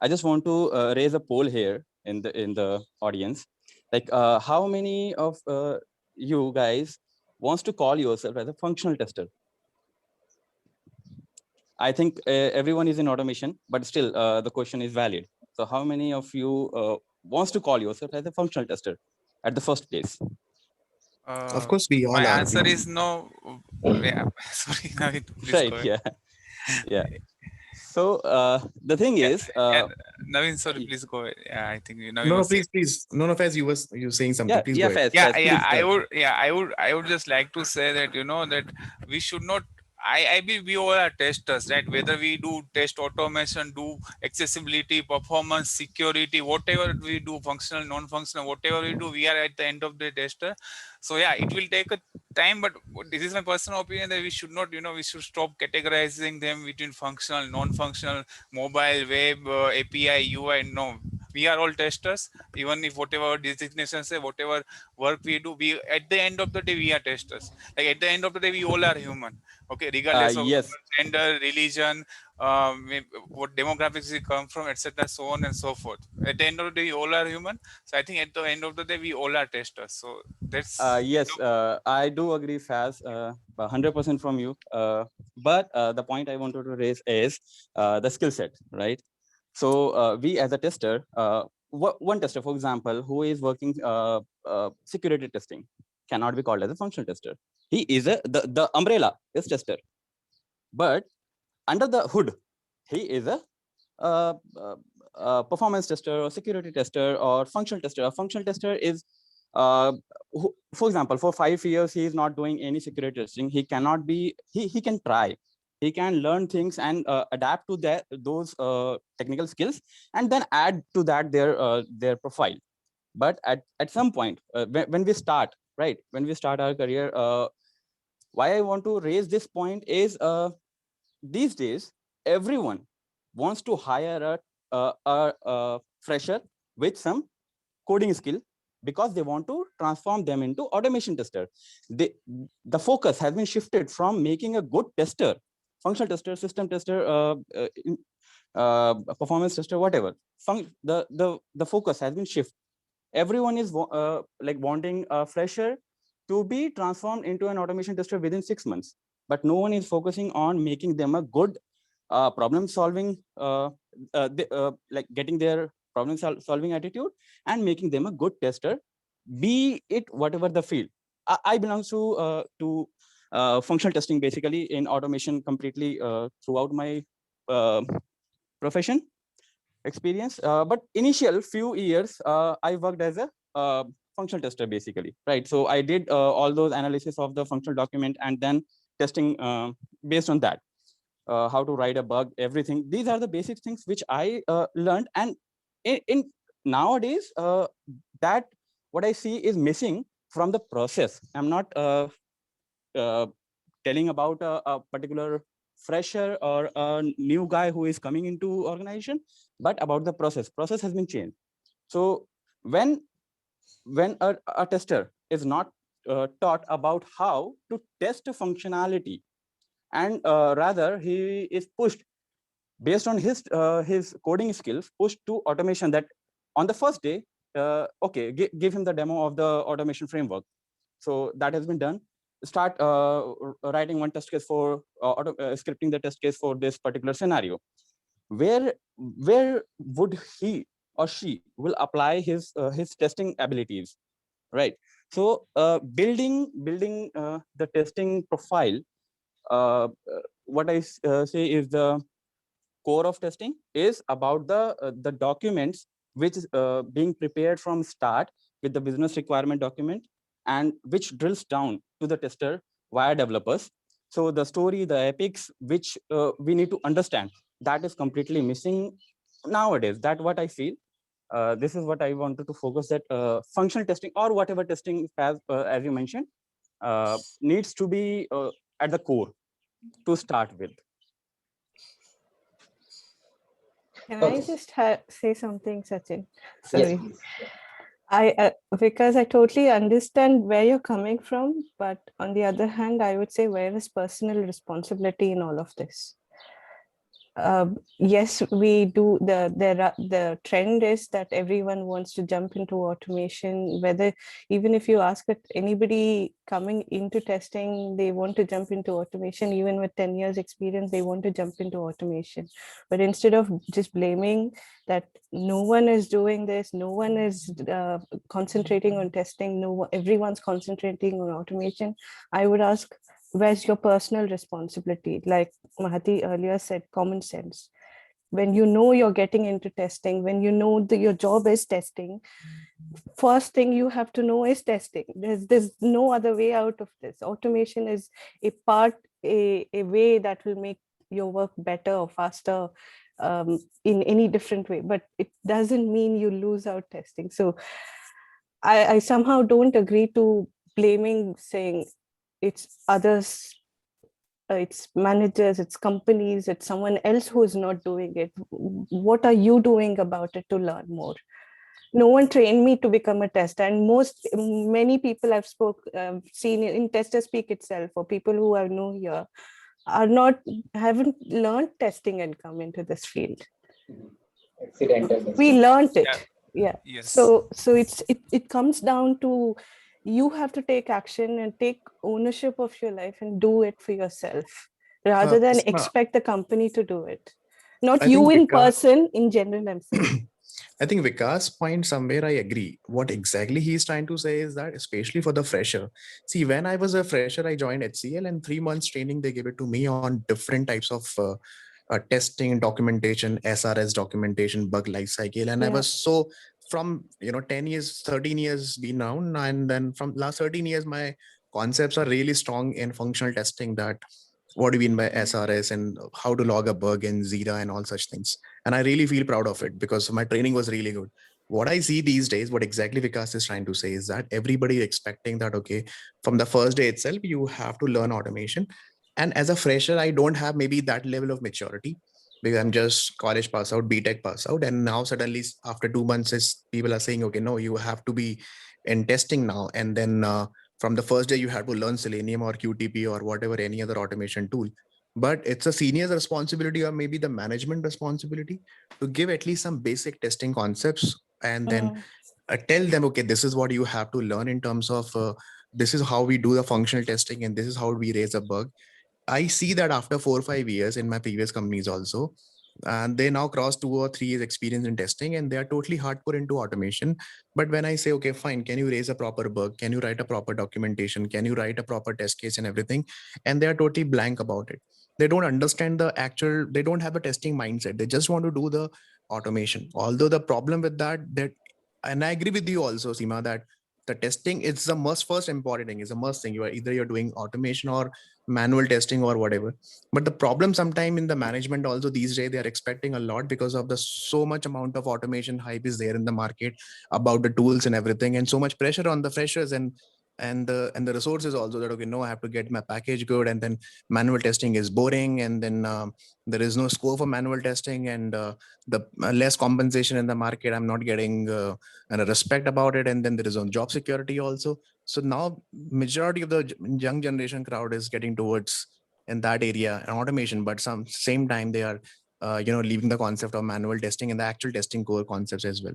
I just want to raise a poll here in the audience. Like, how many of you guys wants to call yourself as a functional tester? I think everyone is in automation, but still the question is valid. So how many of you wants to call yourself as a functional tester at the first place? Of course, we My all are. answer is no. Yeah, sorry, Naveen, please Right, go ahead. yeah. Yeah. So the thing is, And Naveen, sorry, please go ahead. Yeah, I think Naveen No, no, was saying. please. No, no, Faiz, you were saying something. Please go ahead. Faiz, Yeah, Faiz, please. I would just like to say that, that we should not, I believe we all are testers, right? Whether we do test automation, do accessibility, performance, security, whatever we do, functional, non-functional, whatever we do, we are at the end of the tester. So yeah, it will take a time, but this is my personal opinion that we should not, we should stop categorizing them between functional, non-functional, mobile, web, API, UI. No, we are all testers. Even if whatever designation say, whatever work we do, we at the end of the day we are testers. Like at the end of the day, we all are human. Okay, regardless of Yes, gender, religion, what demographics we come from, etc., so on and so forth. At the end of the day, we all are human. So I think at the end of the day, we all are testers. So that's yes, I do agree, Faz, 100% from you. But the point I wanted to raise is the skill set, right? So we as a tester, one tester, for example, who is working security testing cannot be called as a functional tester. He is the umbrella is tester, but under the hood, he is a performance tester or security tester or functional tester. A functional tester is, for example, for 5 years, he is not doing any security testing. He cannot be, he can try. He can learn things and adapt to those technical skills and then add to that their profile. But at some point, when we start, right, when we start our career, why I want to raise this point is these days, everyone wants to hire a fresher with some coding skill because they want to transform them into automation tester. The focus has been shifted from making a good tester, functional tester, system tester, performance tester, whatever. The focus has been shifted. Everyone is like wanting a fresher to be transformed into an automation tester within 6 months, but no one is focusing on making them a good problem solving, like getting their problem solving attitude and making them a good tester, be it whatever the field. I belong to functional testing basically in automation completely throughout my profession experience. But initial few years, I worked as a functional tester basically, right? So I did all those analysis of the functional document and then testing based on that. How to write a bug, everything. These are the basic things which I learned. And in nowadays, that what I see is missing from the process. I'm not telling about a particular fresher or a new guy who is coming into organization, but about the process. Process has been changed. So when a tester is not taught about how to test a functionality, and rather he is pushed based on his coding skills, pushed to automation, that on the first day, okay, give him the demo of the automation framework. So that has been done. Start writing one test case for scripting the test case for this particular scenario. Where would he or she will apply his testing abilities, right? So building the testing profile, what I say is the core of testing is about the documents which is being prepared from start with the business requirement document, and which drills down to the tester via developers. So the story, the epics, which we need to understand, that is completely missing nowadays. That what I feel. This is what I wanted to focus, that functional testing or whatever testing as you mentioned, needs to be at the core to start with. Can Okay. I just say something, Sachin? Yes, Sorry. please. Because I totally understand where you're coming from, but on the other hand, I would say, where is personal responsibility in all of this? Yes, we do. The trend is that everyone wants to jump into automation. Whether even if you ask it, anybody coming into testing, they want to jump into automation. Even with 10 years experience, they want to jump into automation. But instead of just blaming that no one is doing this, no one is concentrating on testing, everyone's concentrating on automation, I would ask, where's your personal responsibility? Like Mahati earlier said, common sense. when you know you're getting into testing, when you know that your job is testing, first thing you have to know is testing. There's no other way out of this. Automation is a part, a way that will make your work better or faster, in any different way, but it doesn't mean you lose out testing. So I somehow don't agree to blaming, saying it's others, it's managers, it's companies, it's someone else who is not doing it. What are you doing about it to learn more? No one trained me to become a tester, and many people I've seen in Tester Speak itself, or people who I know here, haven't learned testing and come into this field. Accidental. We learned it. Yeah. Yeah. Yes. So it comes down to, you have to take action and take ownership of your life and do it for yourself, rather than Seema, expect the company to do it. Not I you think in Vikas- person, in general, I'm saying. I think Vikas' point somewhere I agree. What exactly he's trying to say is that, especially for the fresher. See, when I was a fresher, I joined HCL, and 3 months training they gave it to me on different types of testing, documentation, SRS documentation, bug lifecycle, and I Yeah. was so from 10 years, 13 years been now, and then from last 13 years, my concepts are really strong in functional testing. That what do you mean by SRS and how to log a bug in Zira and all such things. And I really feel proud of it because my training was really good. What I see these days, what exactly Vikas is trying to say is that everybody is expecting that, okay, from the first day itself, you have to learn automation. And as a fresher, I don't have maybe that level of maturity because I'm just college pass out, BTech pass out. And now suddenly after 2 months, people are saying, okay, no, you have to be in testing now. And then from the first day, you have to learn Selenium or QTP or whatever, any other automation tool. But it's a senior's responsibility or maybe the management responsibility to give at least some basic testing concepts and then tell them, okay, this is what you have to learn in terms of this is how we do the functional testing and this is how we raise a bug. I see that after 4 or 5 years in my previous companies also, and they now cross 2 or 3 years experience in testing and they are totally hardcore into automation. But when I say, okay, fine, can you raise a proper bug? Can you write a proper documentation? Can you write a proper test case and everything? And they are totally blank about it. They don't understand they don't have a testing mindset. They just want to do the automation. Although the problem with that, and I agree with you also, Seema, that the testing is the first important thing, is a must thing. You're doing automation or manual testing or whatever. But the problem sometime in the management also these days, they are expecting a lot because of the so much amount of automation hype is there in the market about the tools and everything, and so much pressure on the freshers and the resources also, that, okay, no, I have to get my package good, and then manual testing is boring, and then there is no scope for manual testing, and the less compensation in the market, I'm not getting and respect about it, and then there is on job security also. So now majority of the young generation crowd is getting towards in that area and automation, but some same time they are leaving the concept of manual testing and the actual testing core concepts as well.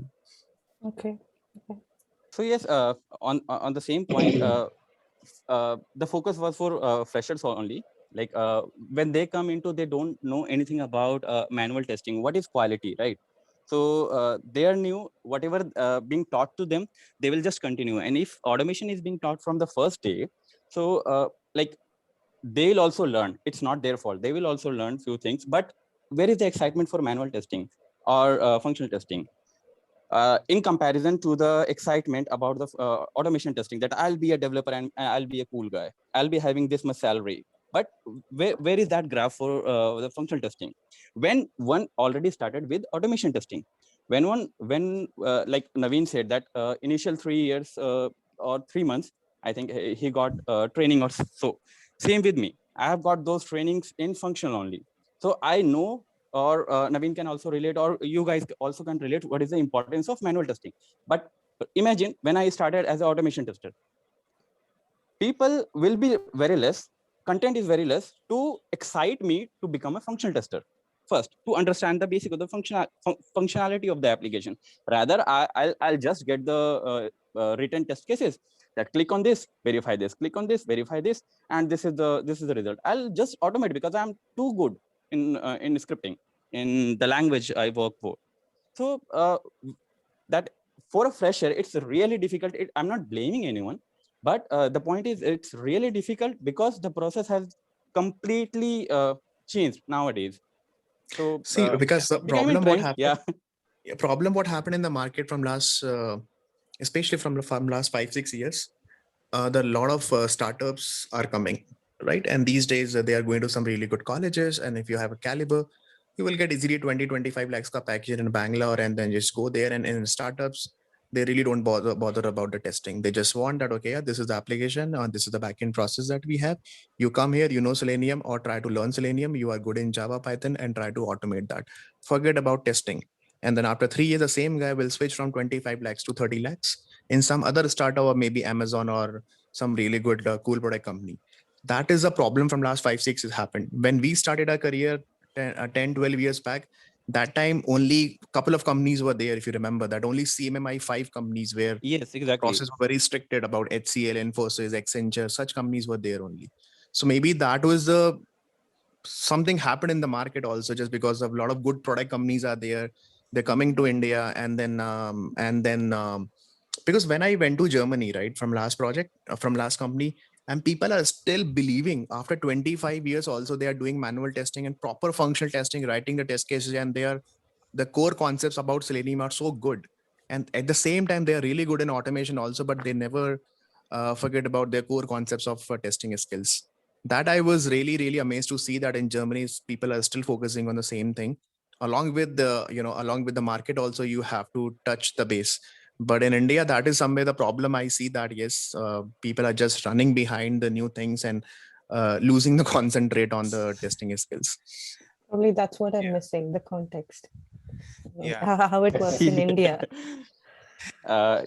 Okay. So yes, on the same point, the focus was for freshers only. Like when they come into, they don't know anything about manual testing. What is quality, right? So they are new. Whatever being taught to them, they will just continue. And if automation is being taught from the first day, so like they will also learn. It's not their fault. They will also learn few things. But where is the excitement for manual testing or functional testing? In comparison to the excitement about the automation testing, that I'll be a developer and I'll be a cool guy. I'll be having this much salary. But where is that graph for the functional testing? When one already started with automation testing, when like Naveen said that initial 3 years or 3 months, I think he got training or so. Same with me. I have got those trainings in functional only. So I know, or Naveen can also relate, or you guys also can relate, what is the importance of manual testing. But imagine when I started as an automation tester, people will be very less, content is very less to excite me to become a functional tester. First, to understand the basic of the functionality of the application. Rather, I'll just get the written test cases that click on this, verify this, click on this, verify this, and this is the result. I'll just automate because I'm too good in scripting, in the language I work for. So that for a fresher, it's really difficult. I'm not blaming anyone, but the point is it's really difficult because the process has completely changed nowadays. So See, because the becoming problem what trend, happened, problem what happened in the market from last, especially from last 5-6 years, the lot of startups are coming, right? And these days they are going to some really good colleges, and if you have a caliber, you will get easily 20-25 lakhs ka package in Bangalore, and then just go there. And in startups, they really don't bother about the testing. They just want that, okay, yeah, this is the application, this is the backend process that we have. You come here, you know Selenium, or try to learn Selenium. You are good in Java, Python, and try to automate that. Forget about testing. And then after 3 years, the same guy will switch from 25 lakhs to 30 lakhs in some other startup, or maybe Amazon, or some really good cool product company. That is a problem from last 5-6 has happened. When we started our career 10-12 years back, that time only couple of companies were there. If you remember that, only CMMI 5 companies where yes, exactly. process were very stricted about HCL, Infosys, Accenture, such companies were there only. So maybe that was the something happened in the market also, just because of a lot of good product companies are there. They're coming to India, and then because when I went to Germany, right, from last project, from last company, and people are still believing after 25 years also they are doing manual testing and proper functional testing, writing the test cases, and they are the core concepts about Selenium are so good. And at the same time, they are really good in automation also, but they never forget about their core concepts of testing skills. That I was really, really amazed to see that in Germany, people are still focusing on the same thing. Along with the, along with the market also, you have to touch the base. But in India, that is somewhere the problem I see, that yes, people are just running behind the new things and losing the concentrate on the testing skills. Probably that's what I'm Yeah. missing, the context. Yeah. How it works in India.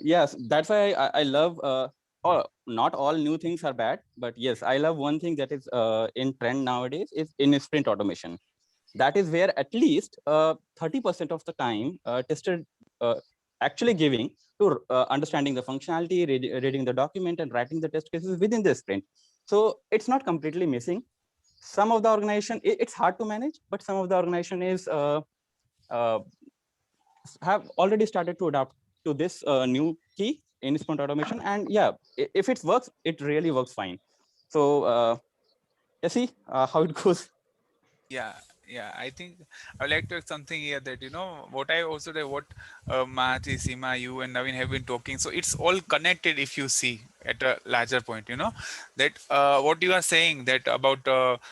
Yes, that's why I love, not all new things are bad, but yes, I love one thing that is in trend nowadays is in sprint automation. That is where at least 30% of the time tester actually giving to understanding the functionality, reading the document, and writing the test cases within the sprint. So it's not completely missing. Some of the organization, it's hard to manage, but some of the organization is have already started to adapt to this new key in sprint automation. And yeah, if it works, it really works fine. So let's see how it goes. Yeah, I think I would like to add something here, that what I also did, what Mahati, Seema, you and Naveen have been talking, so it's all connected. If you see at a larger point, that what you are saying, that about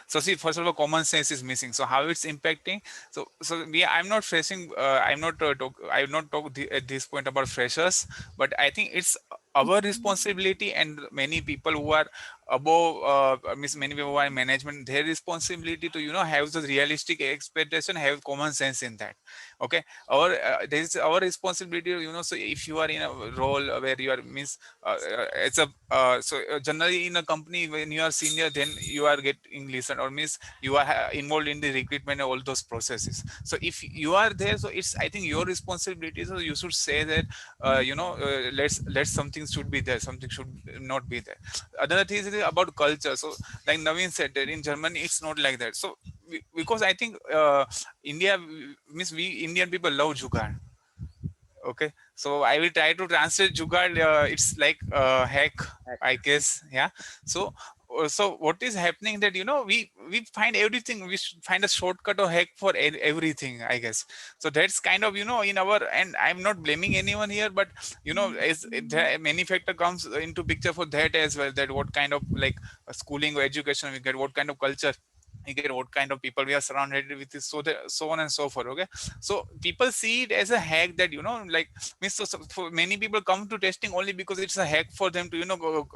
so see, first of all, common sense is missing, so how it's impacting. So I'm not facing I'm not I will not talk at this point about freshers, but I think it's our responsibility, and many people who are above means many people who are in management, their responsibility to have the realistic expectation, have common sense in that. Okay, our this is our responsibility, so if you are in a role where you are means it's a generally in a company, when you are senior, then you are getting listened, or means you are involved in the recruitment and all those processes. So if you are there, so it's, I think, your responsibility. So you should say that let's something should be there, something should not be there. Another thing is about culture. So like Naveen said, that in Germany it's not like that. So because I think India means we Indian people love jugaad. Okay, so I will try to translate jugaad. It's like hack, I guess. Yeah. So what is happening, that we find everything, we should find a shortcut or hack for everything, I guess. So that's kind of in our, and I'm not blaming anyone here, but as many factor comes into picture for that as well, that what kind of like schooling or education we get, what kind of culture we get, what kind of people we are surrounded with, so on and so forth. Okay, so people see it as a hack, that like means, so for many people come to testing only because it's a hack for them to go,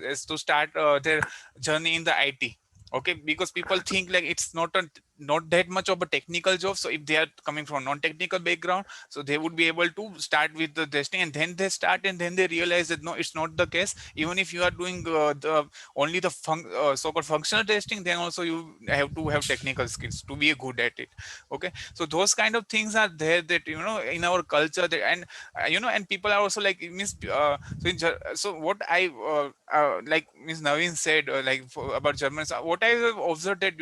is to start their journey in the IT. Okay, because people think like it's not that much of a technical job. So if they are coming from non-technical background, so they would be able to start with the testing, and then they start, and then they realize that no, it's not the case. Even if you are doing the only the so-called functional testing, then also you have to have technical skills to be good at it. Okay, so those kind of things are there, that in our culture, that, and and people are also like means so what I like Ms. Naveen said, like about Germans, what I have observed, that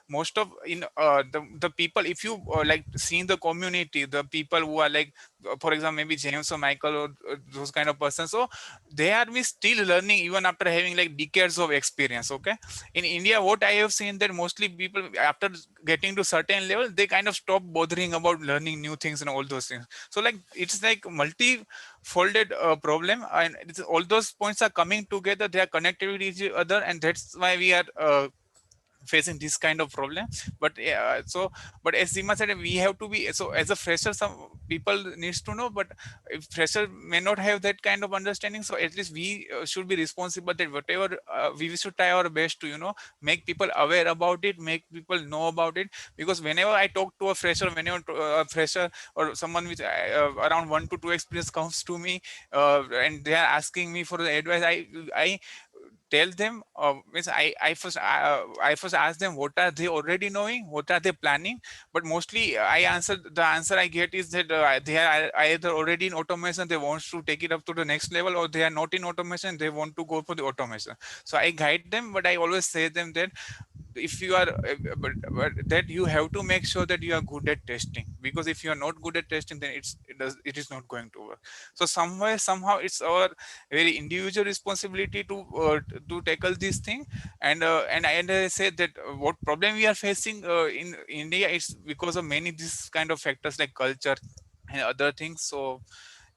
most of in the people, if you like seeing the community, the people who are like, for example, maybe James or Michael or those kind of persons, so they are we still learning even after having like decades of experience. Okay, in India, what I have seen that mostly people after getting to certain level, they kind of stop bothering about learning new things and all those things. So like it's like multi-folded problem, and all those points are coming together. They are connected with each other, and that's why we are facing this kind of problem. But so but as Seema said, we have to be, so as a fresher some people needs to know, but if fresher may not have that kind of understanding, so at least we should be responsible that whatever we should try our best to make people aware about it, make people know about it. Because whenever I talk to a fresher, whenever a fresher or someone with around 1 to 2 experience comes to me, and they are asking me for the advice, I tell them, means I first ask them what are they already knowing, what are they planning. But mostly the answer I get is that they are either already in automation, they want to take it up to the next level, or they are not in automation, they want to go for the automation. So I guide them, but I always say them that if you are but that you have to make sure that you are good at testing, because if you are not good at testing, then it is not going to work. So somewhere somehow it's our very individual responsibility to tackle this thing. And I said that what problem we are facing in India is because of many this kind of factors like culture and other things. So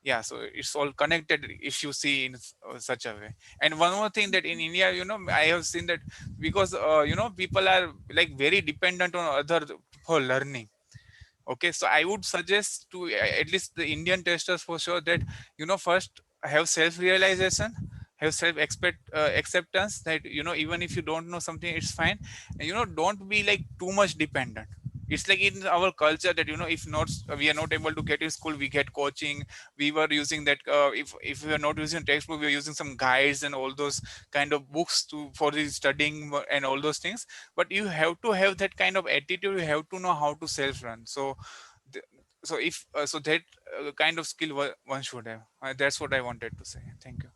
yeah, so it's all connected if you see in such a way. And one more thing that in India, I have seen that because people are like very dependent on other for learning. Okay, so I would suggest to at least the Indian testers for sure that first have self realization, have self acceptance that even if you don't know something, it's fine. And don't be like too much dependent. It's like in our culture that if not we are not able to get in school, we get coaching. We were using that if we are not using textbook, we are using some guides and all those kind of books for the studying and all those things. But you have to have that kind of attitude. You have to know how to self run. So th- so if so that kind of skill one should have. That's what I wanted to say. Thank you.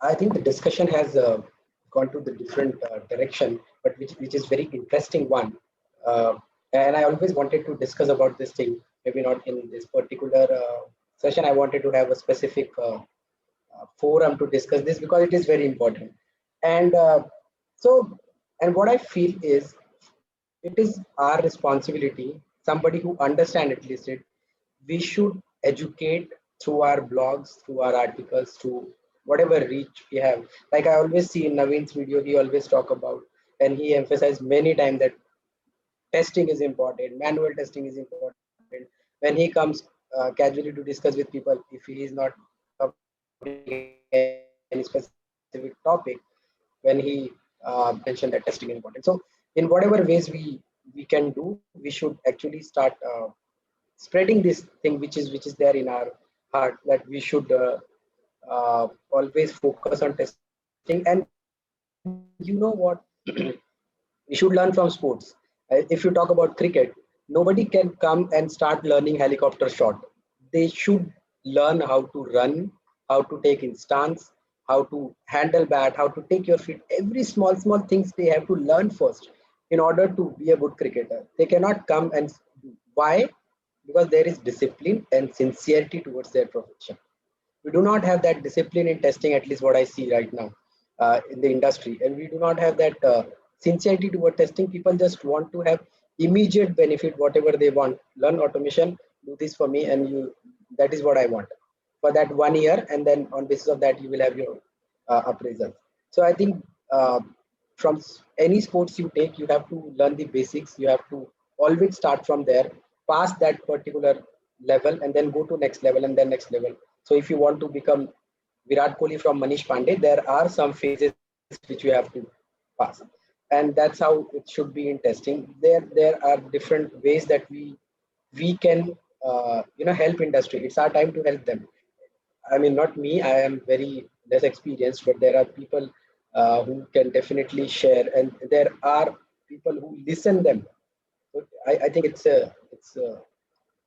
I think the discussion has gone to the different direction, but which is very interesting one. Uh, and I always wanted to discuss about this thing. Maybe not in this particular session. I wanted to have a specific forum to discuss this because it is very important. And so, and what I feel is it is our responsibility. Somebody who understands at least it, we should educate through our blogs, through our articles, through whatever reach we have. Like I always see in Naveen's video, he always talk about, and he emphasized many times that testing is important, manual testing is important. When he comes casually to discuss with people, if he is not covering any specific topic, when he mentioned that testing is important. So in whatever ways we can do, we should actually start spreading this thing which is there in our heart, that we should always focus on testing. And you know what, we should learn from sports. If you talk about cricket, nobody can come and start learning helicopter shot. They should learn how to run, how to take in stance, how to handle bat, how to take your feet. Every small things they have to learn first in order to be a good cricketer. They cannot come and do. Why? Because there is discipline and sincerity towards their profession. We do not have that discipline in testing, at least what I see right now in the industry. And we do not have that sincerity toward testing. People just want to have immediate benefit, whatever they want. Learn automation, do this for me, and you, that is what I want for that 1 year. And then on basis of that, you will have your appraisal. So I think from any sports you take, you have to learn the basics. You have to always start from there, pass that particular level, and then go to next level and then next level. So if you want to become Virat Kohli from Manish Pandey, there are some phases which you have to pass, and that's how it should be in testing. There are different ways that we can help industry. It's our time to help them. I mean, not me. I am very less experienced, but there are people who can definitely share, and there are people who listen them. So I think it's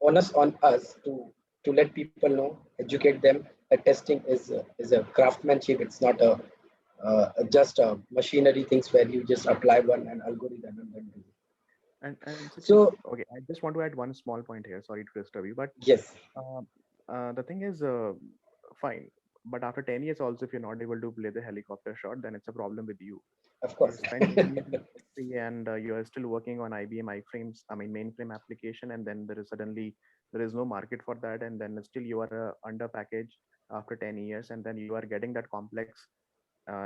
onus on us to let people know, educate them, testing is a craftsmanship. It's not a just a machinery things where you just apply one and algorithm and then do it. And Sachin, So okay, I just want to add one small point here. Sorry to disturb you, but yes, the thing is, fine. But after 10 years, also, if you're not able to play the helicopter shot, then it's a problem with you. of You course. spent 10 years in the industry and you are still working on IBM iframes, I mean mainframe application, and then there is no market for that, and then still you are under package after 10 years, and then you are getting that complex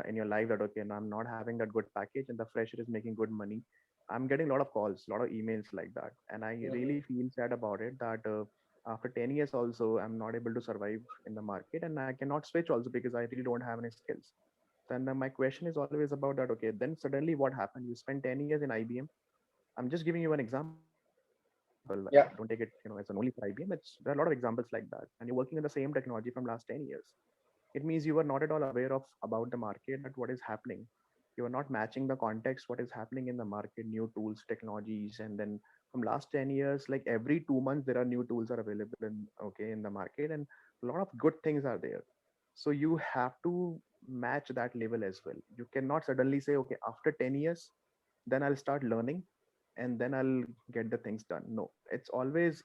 in your life that okay, now I'm not having that good package, and the fresher is making good money. I'm getting a lot of calls, a lot of emails like that, and I Mhm. really feel sad about it that after 10 years also I'm not able to survive in the market, and I cannot switch also because I really don't have any skills. Then my question is always about that. Okay, then suddenly what happened? You spent 10 years in IBM. I'm just giving you an example. Don't take it, Yeah, as an only for IBM. There are a lot of examples like that, and you're working on the same technology from last 10 years. It means you were not at all aware of about the market, that what is happening. You are not matching the context, what is happening in the market, new tools, technologies, and then from last 10 years, like every 2 months, there are new tools are available in the market, and a lot of good things are there. So you have to match that level as well. You cannot suddenly say, okay, after 10 years, then I'll start learning and then I'll get the things done. No, it's always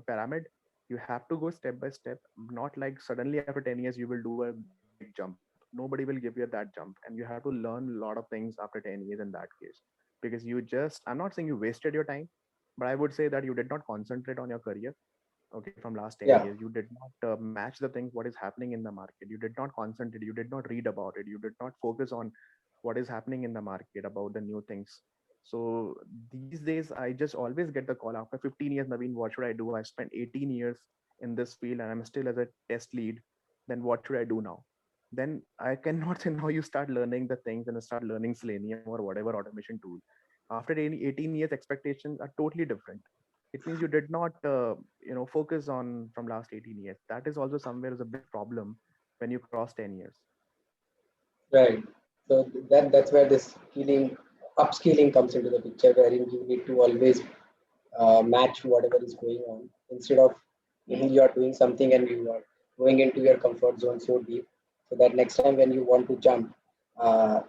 pyramid. You have to go step by step, not like suddenly after 10 years you will do a big jump. Nobody will give you that jump, and you have to learn a lot of things after 10 years in that case, because you just, I'm not saying you wasted your time, but I would say that you did not concentrate on your career. Okay, from last 10 yeah, years you did not match the things what is happening in the market. You did not concentrate, you did not read about it, you did not focus on what is happening in the market about the new things. So these days I just always get the call after 15 years, Naveen, what should I do? I spent 18 years in this field and I'm still as a test lead. Then what should I do now? Then I cannot say now you start learning the things and start learning Selenium or whatever automation tool. After 18 years, expectations are totally different. It means you did not focus on from last 18 years. That is also somewhere is a big problem when you cross 10 years. right. So that's where this upskilling comes into the picture, wherein you need to always match whatever is going on instead of you are doing something and you are going into your comfort zone so deep, so that next time when you want to jump,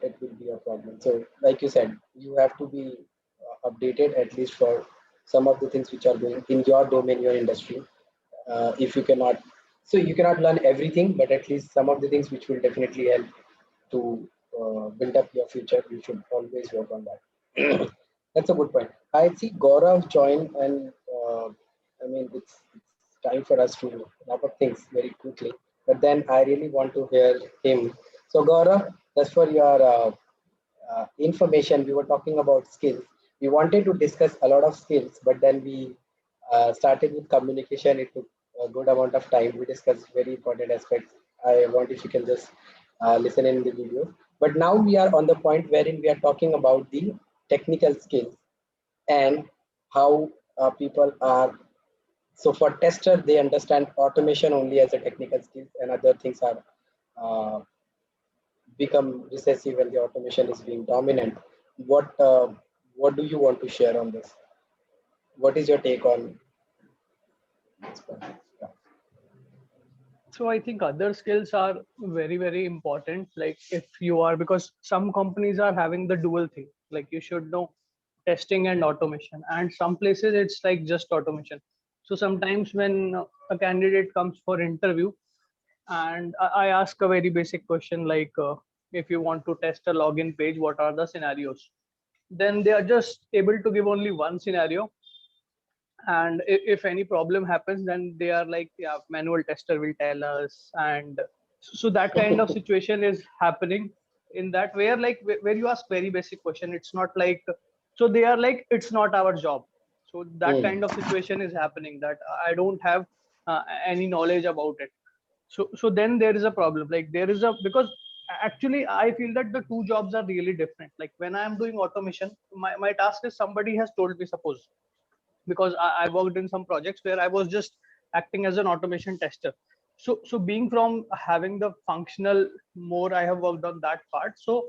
it will be a problem. So like you said, you have to be updated at least for some of the things which are going in your domain, your industry. If you cannot, so you cannot learn everything, but at least some of the things which will definitely help to build up your future, you should always work on that. That's a good point. I see Gaurav joined, and I mean, it's time for us to wrap up things very quickly. But then I really want to hear him. So, Gaurav, just for your information, we were talking about skills. We wanted to discuss a lot of skills, but then we started with communication. It took a good amount of time. We discussed very important aspects. I want if you can just listen in the video. But now we are on the point wherein we are talking about the technical skills and how people are. So for tester, they understand automation only as a technical skill, and other things are uh, become recessive when the automation is being dominant. What do you want to share on this? What is your take on this point? Yeah. So I think other skills are very, very important. Like if you are, because some companies are having the dual thing, like you should know testing and automation, and some places it's like just automation. So sometimes when a candidate comes for interview, and I ask a very basic question like, if you want to test a login page, what are the scenarios? Then they are just able to give only one scenario, and if any problem happens, then they are like, yeah, manual tester will tell us. And so that kind of situation is happening in that, where like where you ask very basic question, it's not like, so they are like, it's not our job. So that Hmm. kind of situation is happening, that I don't have any knowledge about it. So then there is a problem, like there is a, because actually I feel that the two jobs are really different. Like when I am doing automation, my task is, somebody has told me, suppose, because I worked in some projects where I was just acting as an automation tester. So being from having the functional more, I have worked on that part. So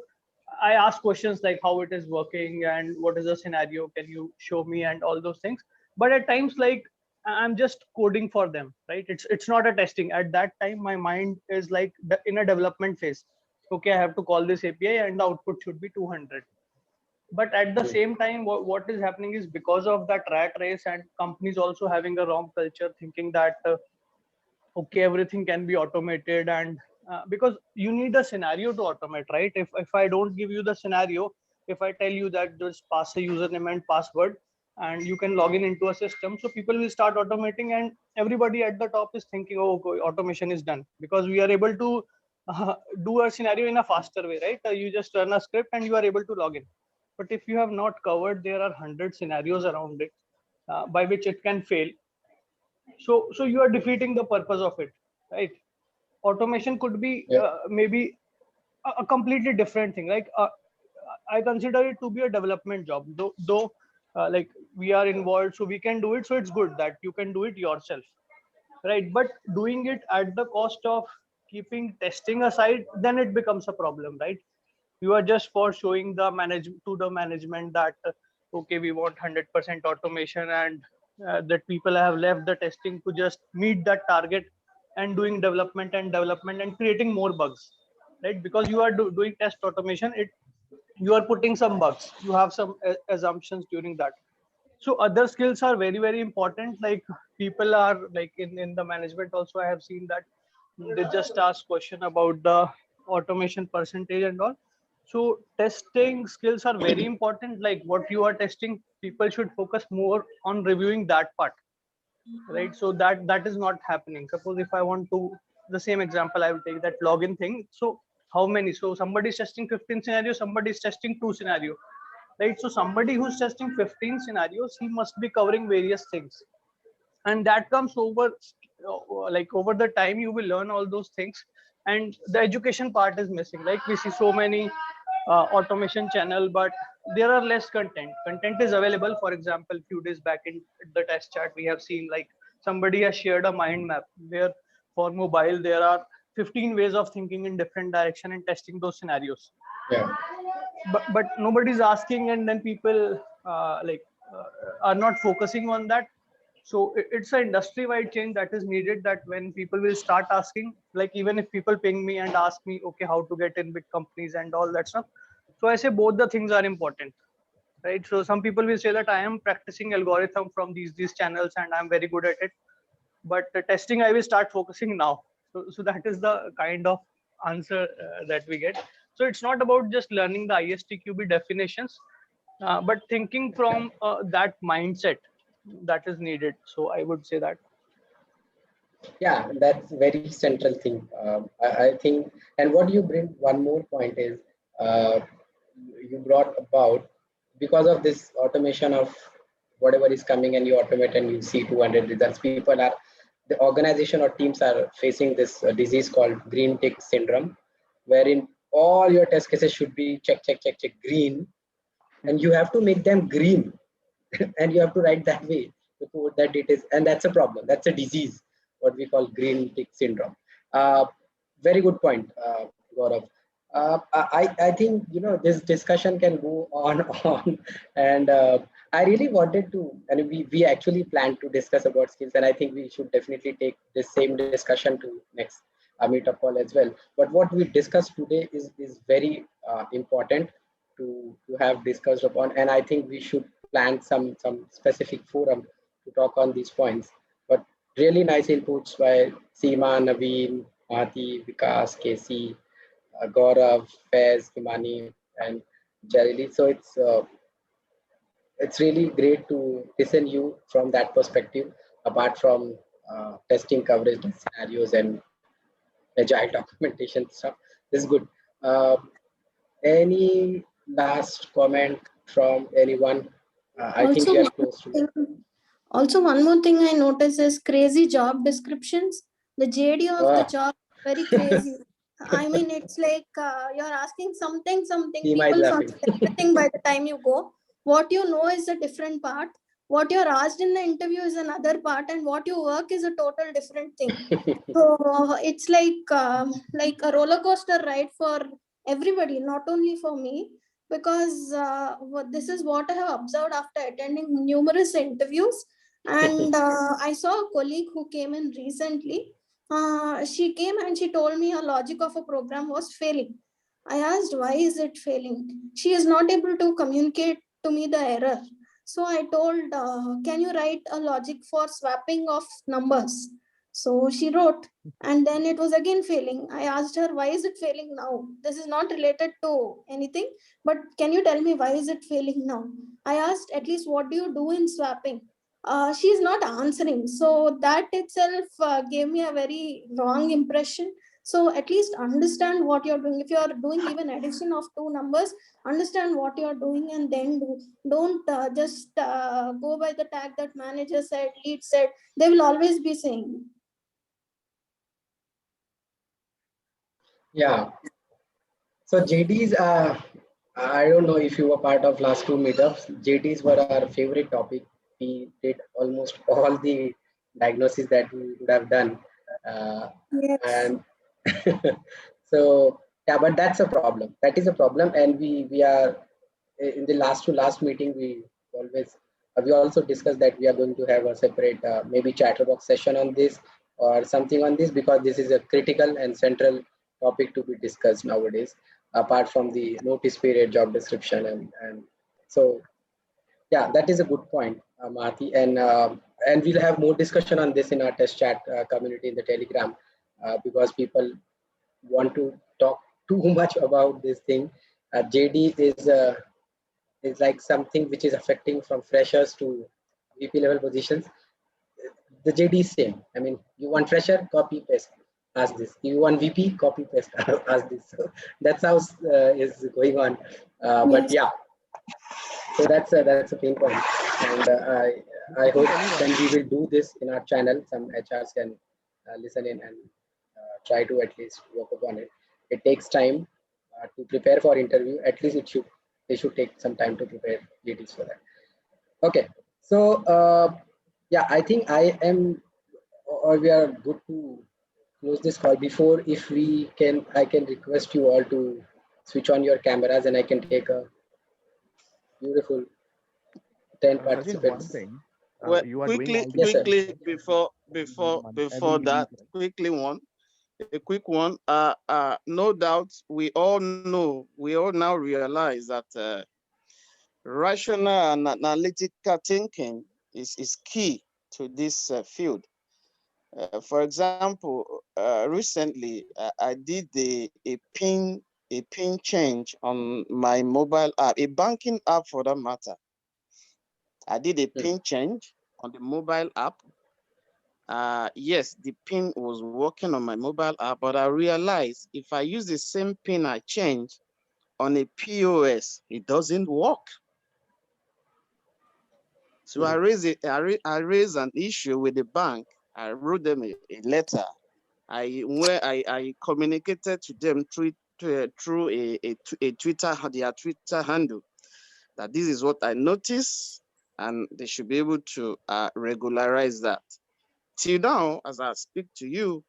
I ask questions like how it is working and what is the scenario, can you show me, and all those things. But at times, like I'm just coding for them, right? It's not a testing. At that time, my mind is like in a development phase. Okay, I have to call this API and the output should be 200. But at the same time, what is happening is because of that rat race and companies also having a wrong culture, thinking that okay, everything can be automated, and because you need a scenario to automate, right? If I don't give you the scenario, if I tell you that just pass a username and password and you can log in into a system, so people will start automating, and everybody at the top is thinking, oh, okay, automation is done because we are able to do a scenario in a faster way, right? You just run a script and you are able to log in. But if you have not covered, there are 100 scenarios around it by which it can fail. So you are defeating the purpose of it, right? Automation could be maybe a completely different thing. Like I consider it to be a development job, though like we are involved, so we can do it. So it's good that you can do it yourself, right? But doing it at the cost of keeping testing aside, then it becomes a problem, right? You are just for showing the management that okay, we want 100% automation, and that people have left the testing to just meet that target and doing development and creating more bugs, right? Because you are doing test automation, you are putting some bugs, you have some assumptions during that. So other skills are very, very important. Like people are like in the management also, I have seen that they just ask question about the automation percentage and all. So testing skills are very important. Like what you are testing, people should focus more on reviewing that part, right? So that is not happening. Suppose if I want to, the same example I will take, that login thing. So how many, so somebody is testing 15 scenarios, somebody is testing 2 scenarios, right? So somebody who's testing 15 scenarios, he must be covering various things, and that comes over like over the time you will learn all those things, and the education part is missing. Like we see so many automation channel, but there are less content is available. For example, few days back in the test chat, we have seen like somebody has shared a mind map where for mobile there are 15 ways of thinking in different direction and testing those scenarios. But nobody's asking, and then people are not focusing on that. So it's an industry-wide change that is needed, that when people will start asking, like even if people ping me and ask me, okay, how to get in with companies and all that stuff. So I say both the things are important, right? So some people will say that I am practicing algorithm from these channels and I'm very good at it. But the testing, I will start focusing now. So that is the kind of answer that we get. So it's not about just learning the ISTQB definitions, but thinking from that mindset that is needed. So I would say that. Yeah, that's very central thing. I think, and what you bring one more point is you brought about, because of this automation of whatever is coming and you automate and you see 200 results, people are, the organization or teams are facing this disease called green tick syndrome, wherein all your test cases should be check green, and you have to make them green and you have to write that way to put that it is, and that's a problem. That's a disease, what we call green tick syndrome. Very good point, Gaurav. I think, you know, this discussion can go on and I really wanted to, and we actually planned to discuss about skills, and I think we should definitely take the same discussion to next meetup call as well. But what we discussed today is very important to have discussed upon, and I think we should plan some specific forum to talk on these points. But really nice inputs by Seema, Naveen, Mahati, Vikas, Casey, Gaurav, Faiz, Himani, and Jarili. So it's really great to listen you from that perspective, apart from testing coverage scenarios and agile documentation stuff. This is good. Any last comment from anyone? I think Also, we are close to it. also, one more thing I noticed is crazy job descriptions. The JD of the job very crazy. I mean, it's like you're asking something. Seema is People laughing. forget everything by the time you go. What you know is a different part. What you're asked in the interview is another part, and what you work is a total different thing. So it's like a roller coaster ride for everybody, not only for me, because this is what I have observed after attending numerous interviews. And I saw a colleague who came in recently. She came and she told me a logic of a program was failing. I asked, why is it failing? She is not able to communicate to me the error. So I told, can you write a logic for swapping of numbers? So she wrote, and then it was again failing. I asked her, why is it failing now? This is not related to anything, but can you tell me why is it failing now? I asked, at least what do you do in swapping? She's not answering. So that itself gave me a very wrong impression. So at least understand what you're doing. If you're doing even addition of two numbers, understand what you're doing and then do. Don't just go by the tag that manager said, lead said. They will always be saying. Yeah. So JDs, I don't know if you were part of last two meetups. JDs were our favorite topic. We did almost all the diagnosis that we would have done. Yes. And so, yeah, but that's a problem. That is a problem. And we are in the last meeting, always, we also discussed that we are going to have a separate maybe chatterbox session on this or something on this, because this is a critical and central topic to be discussed nowadays, apart from the notice period, job description, and so yeah, that is a good point, Mahati, and we'll have more discussion on this in our test chat community in the Telegram, because people want to talk too much about this thing. JD is like something which is affecting from freshers to VP level positions. The JD is same. I mean, you want fresher, copy paste, ask this. You want VP, copy paste, ask this. So that's how is going on. But Yes. yeah, so that's a pain point, and I hope when we will do this in our channel, some HRs can listen in and try to at least work upon it. It takes time to prepare for interview. At least they should take some time to prepare JDs for that. Okay, so yeah, I think I am, or we are good to close this call. Before, if we can, I can request you all to switch on your cameras, and I can take a beautiful 10 Just one participants. thing. Well, You are doing quickly, all Yes, sir. quickly before every that, week. quickly one, a quick one. No doubt, we all know, we all now realize that rational and analytical thinking is key to this field. For example, recently I did a pin change on my mobile app, a banking app for that matter. I did a pin change on the mobile app. Yes, the pin was working on my mobile app, but I realized if I use the same pin I changed on a POS, it doesn't work. So I raised an issue with the bank. I wrote them a letter. I communicated to them through a Twitter, their Twitter handle, that this is what I noticed, and they should be able to regularize that. Till now, as I speak to you,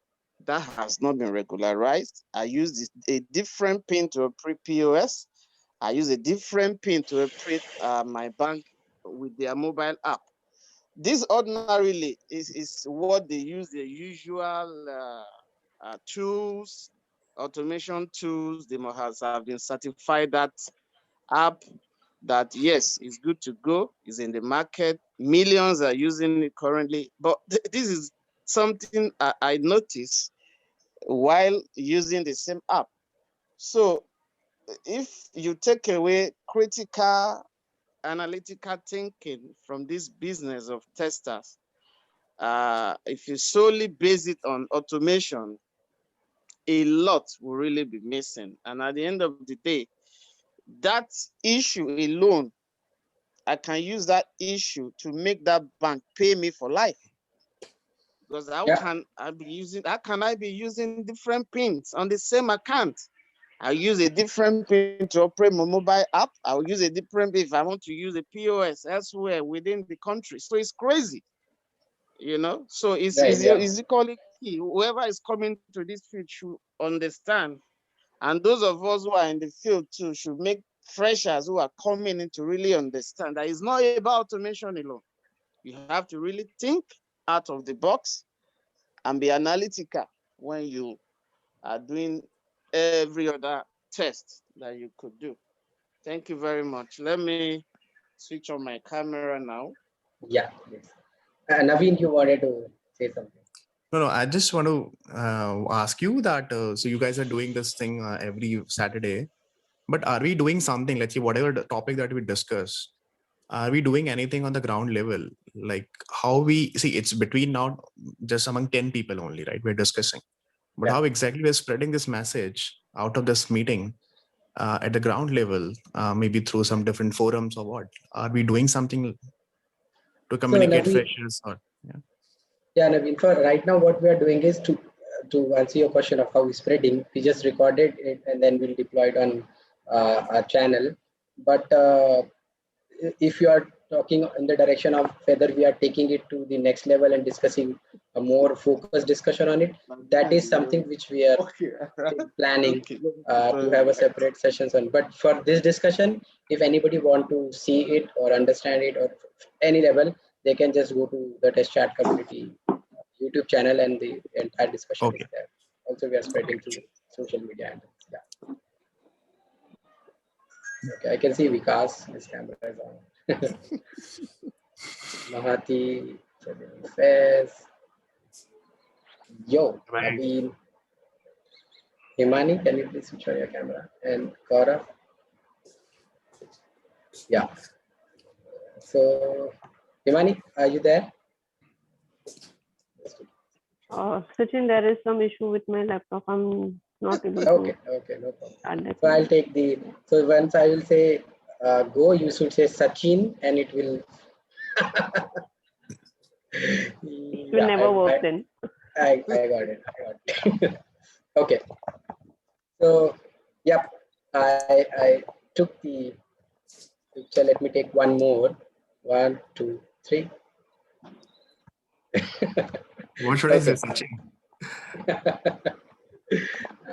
that has not been regularized. I use a different pin to operate POS. I use a different pin to operate my bank with their mobile app. This ordinarily is what they use, the usual tools, automation tools. They must have been certified that app, that yes, it's good to go, is in the market. Millions are using it currently. But this is something I noticed while using the same app. So if you take away critical analytical thinking from this business of testers, if you solely base it on automation, a lot will really be missing. And at the end of the day, that issue alone, I can use that issue to make that bank pay me for life. Because how can I be using different pins on the same account? I'll use a different pin to operate my mobile app. I'll use a different pin if I want to use a POS elsewhere within the country. So it's crazy, you know? So it's equally key. Whoever is coming to this field should understand. And those of us who are in the field too should make freshers who are coming in to really understand that it's not about automation alone. You have to really think out of the box and be analytical when you are doing every other test that you could do. Thank you very much. Let me switch on my camera now. Yeah. Yes. Naveen, you wanted to say something. No, I just want to ask you that. So you guys are doing this thing every Saturday, but are we doing something? Let's say whatever the topic that we discuss, are we doing anything on the ground level? Like how we see it's between now just among 10 people only, right? We're discussing, but Yeah. how exactly we're spreading this message out of this meeting at the ground level, maybe through some different forums or what? Are we doing something to communicate Naveen, freshers or? Yeah. Yeah, Naveen, for right now, what we are doing is to answer your question of how we're spreading, we just recorded it and then we'll deploy it on our channel. But if you are talking in the direction of whether we are taking it to the next level and discussing a more focused discussion on it, that is something which we are planning to have a separate sessions on. But for this discussion, if anybody want to see it or understand it or any level, they can just go to the Test Chat community YouTube channel and the entire discussion Okay. is there. Also, we are spreading through social media handles. Yeah. Okay, I can see Vikas. His camera is on. Mahati, Faiz. Yo, Right. Naveen. Himani, can you please switch on your camera? And Gaurav. Yeah. So, Himani, are you there? Sachin, there is some issue with my laptop. I'm not able to. Okay, no problem. So I'll take the. So once I will say go, you should say Sachin, and it will. It will never work then. I got it. Okay. So, yep, I took the picture. Let me take one more. 1, 2, 3. What should I say, Sachin?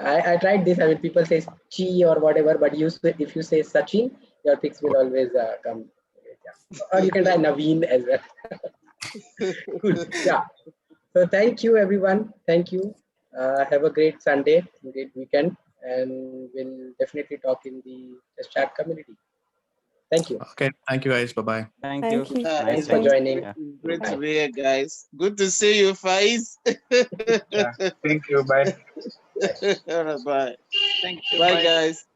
I tried this. I mean, people say Chi or whatever, but if you say Sachin, your pics will always come. Yeah. Or you can try Naveen as well. Cool. Yeah. So thank you, everyone. Thank you. Have a great Sunday, great weekend, and we'll definitely talk in the Test Chat community. Thank you. Okay. Thank you, guys. Bye-bye. Thank you. Thanks for joining. Great to be here, guys. Good to see you, Faiz. Yeah. Thank you. Bye. All right, bye. Thank you. Bye, guys.